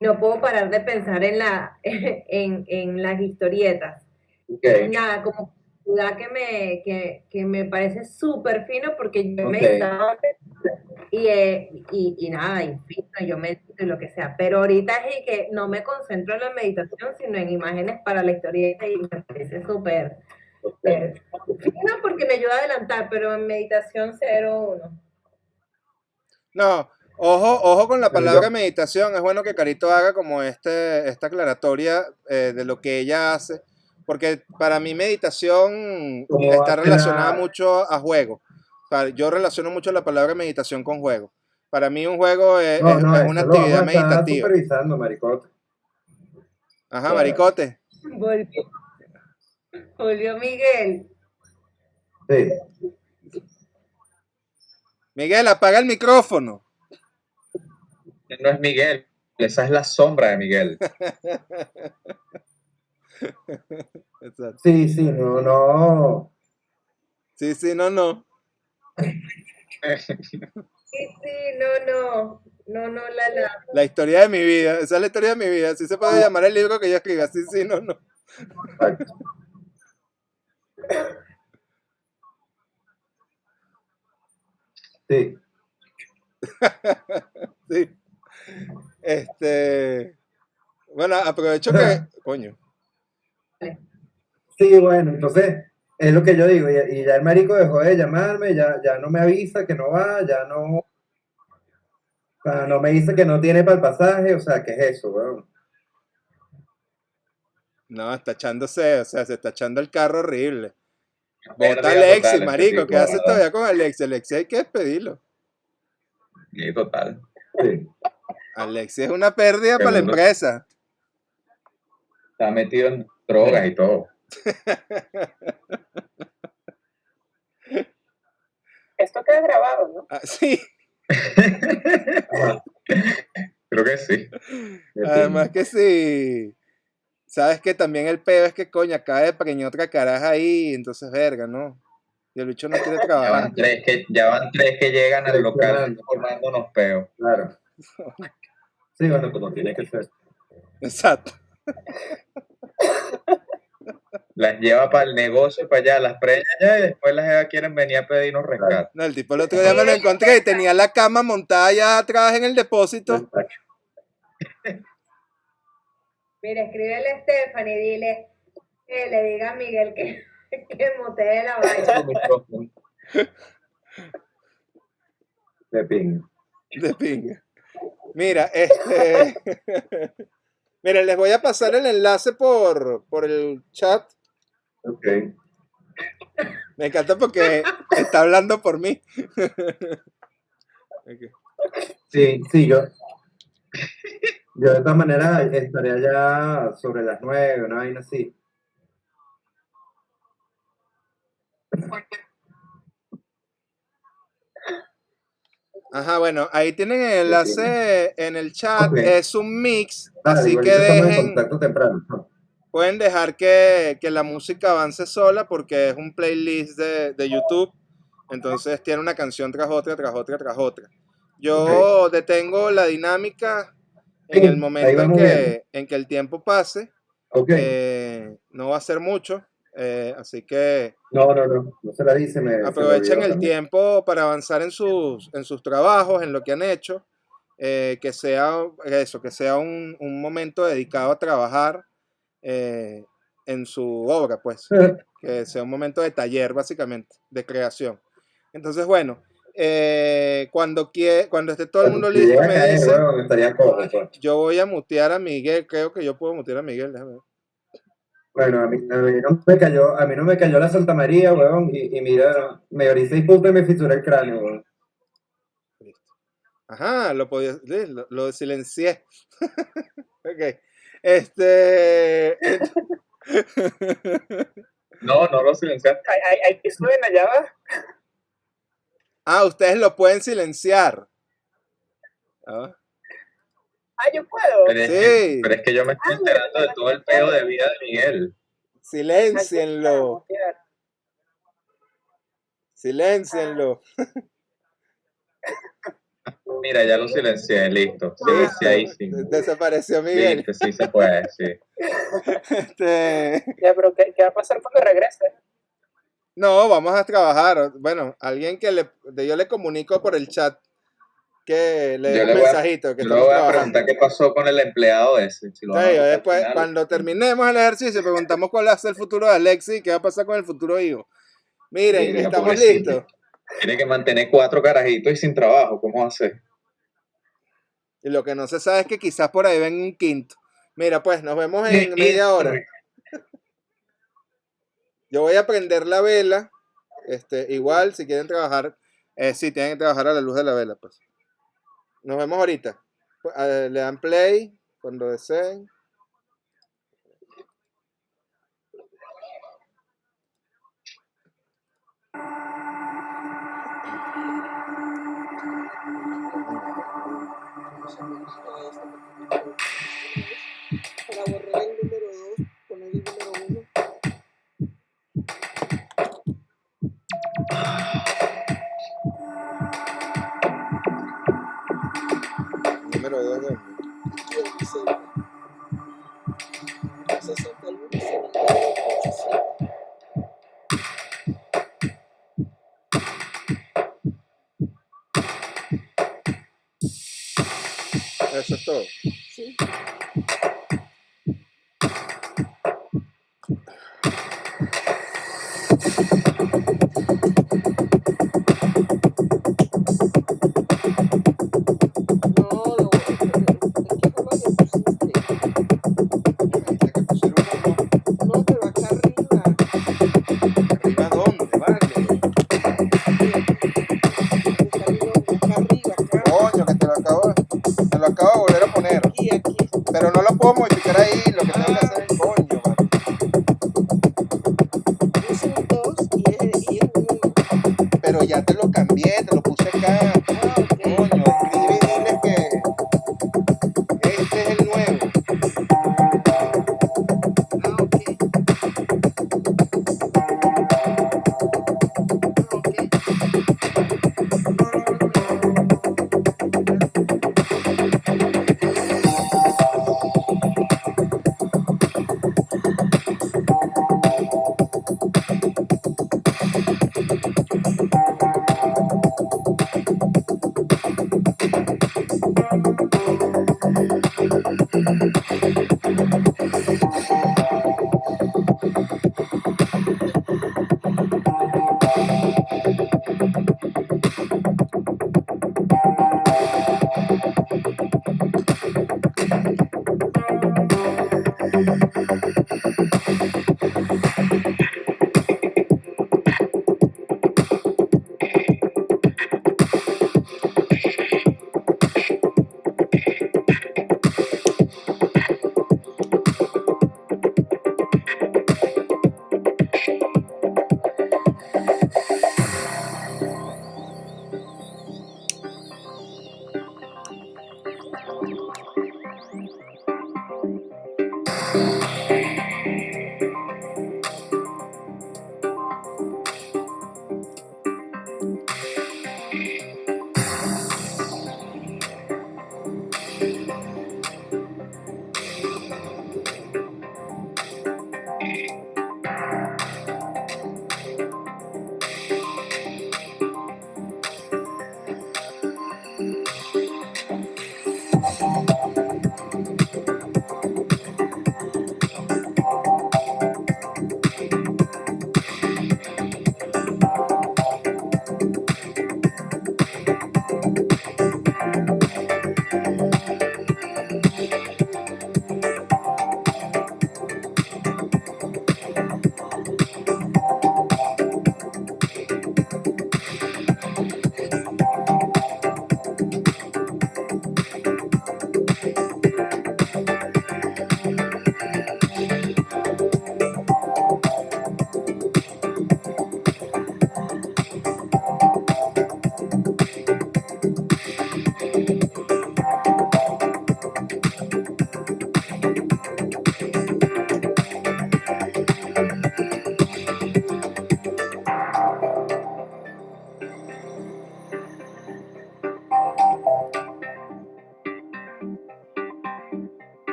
No puedo parar de pensar en las historietas. Okay. Nada, como que me parece súper fino porque yo he Ok. meditado antes y nada, infinito, yo medito y lo que sea. Pero ahorita es que no me concentro en la meditación, sino en imágenes para la historieta y me parece súper fino porque me ayuda a adelantar, pero en meditación 0-1. No, ojo con la Pero palabra yo- meditación. Es bueno que Carito haga como esta aclaratoria de lo que ella hace, porque para mí meditación Como está hace relacionada la- mucho a juego. O sea, yo relaciono mucho la palabra meditación con juego. Para mí un juego No, es una eso lo vamos actividad a estar meditativa. supervisando, maricote. Ajá, maricote. Volvió Miguel. Sí. Miguel, apaga el micrófono. No es Miguel, esa es la sombra de Miguel. Exacto. Sí, no. Sí, no. Sí, no, la. La historia de mi vida. Esa es la historia de mi vida. Así se puede llamar el libro que yo escriba. Sí, no. Exacto. Sí. Sí. Bueno, aprovecho que. Coño. Sí, bueno, entonces es lo que yo digo, y ya el marico dejó de llamarme, ya no me avisa que no va, ya no, o sea, no me dice que no tiene para el pasaje, o sea, ¿qué es eso, weón? No, está echándose, o sea, se está echando el carro horrible. Bota a Pérdida Alexis, total este marico. tipo, ¿Qué de haces verdad. todavía con Alexis? Alexis hay que despedirlo. Sí, total. Sí. Alexis es una pérdida Que para la el mundo empresa. está metido en drogas y todo. Esto queda grabado, ¿no? Ah, sí, Ajá. Creo que sí. además que sí. Sabes que también el peor es que, coño, acaba de preñar otra caraja ahí, entonces, verga, ¿no? Y el bicho no quiere trabajar. Ya van tres que llegan al local Presionando. formándonos peos. Claro. Sí, bueno, como tiene que ser. Exacto. Las lleva para el negocio, para allá, las preña allá y después las jevas quieren venir a pedirnos rescate. No, el tipo el otro día me lo encontré y tenía la cama montada allá atrás en el depósito. Exacto. Mira, escríbele a Stephanie, dile que le diga a Miguel que mutee la vaina. De ping. De pinga. Mira, Mira, les voy a pasar el enlace por el chat. Ok. Me encanta porque está hablando por mí. Ok. Sí, Yo de todas maneras estaría ya sobre las 9, una vaina así. Ajá, bueno, ahí tienen el enlace en el chat. Ok. Es un mix, Dale, así que igualito estamos en dejen, contacto temprano, ¿no? pueden dejar que la música avance sola porque es un playlist de YouTube. Entonces tiene una canción tras otra, tras otra, tras otra. Yo detengo la dinámica en el Sí, ahí momento vamos viendo. en que el tiempo pase. Ok. No va a ser mucho, así que No se la dice, se me aprovechen olvidó el también. tiempo para avanzar en sus trabajos, en lo que han hecho. Que sea eso, que sea un momento dedicado a trabajar eh, en su obra, pues. Que sea un momento de taller, básicamente, de creación. Entonces, bueno, cuando esté todo el mundo Si listo, llega a me caer, dicen. weón, estaría cojo, pues. Yo voy a mutear a Miguel, creo que yo puedo mutear a Miguel, déjame ver. Bueno, a mí no me cayó la Santa María, weón, y mira, me oricé y punto y me fisuré el cráneo, weón. Listo. Ajá, lo silencié. Ok. Este. No, no lo silenciaste. Ahí suena, ya va. Ah, ustedes lo pueden silenciar. Ah, Yo puedo. sí, Pero es que yo me estoy enterando de todo el peo de vida de Miguel. siléncienlo. Mutear. Siléncienlo. Mira, ya lo silencié, listo. Listo. Silenciadísimo. Desapareció Miguel. Listo, sí se puede, sí. Ya, pero ¿qué va a pasar cuando regrese? No, vamos a trabajar. Bueno, alguien yo le comunico por el chat que le dé Yo un le voy a, mensajito que yo le estamos voy a trabajando. preguntar qué pasó con el empleado ese. Si lo van a Sí, votar al después, final. cuando terminemos el ejercicio, preguntamos cuál va a ser el futuro de Alexi y qué va a pasar con el futuro hijo. Miren, Verga, estamos pobrecito. listos. Tiene que mantener 4 carajitos y sin trabajo. ¿Cómo hace? Y lo que no se sabe es que quizás por ahí ven un quinto. Mira, pues nos vemos en media hora. Yo voy a prender la vela. Igual, si quieren trabajar, sí, tienen que trabajar a la luz de la vela, pues. Nos vemos ahorita. Le dan play cuando deseen. Para borrar el número 2, poner el número 1. Número 2 de 61, 79, 87. Eso es todo. Sí. No, pero acá arriba. ¿Arriba dónde? Vale. Acá arriba, acá. Coño, que te lo acabo de volver a poner. Aquí. Pero no lo puedo modificar ahí. Lo que tengo que hacer es coño, vale. Puse un 2 y es un 1. Pero ya te lo cambié, te lo puse acá. Ok. Coño, escribe y diles que este es el nuevo. Ok.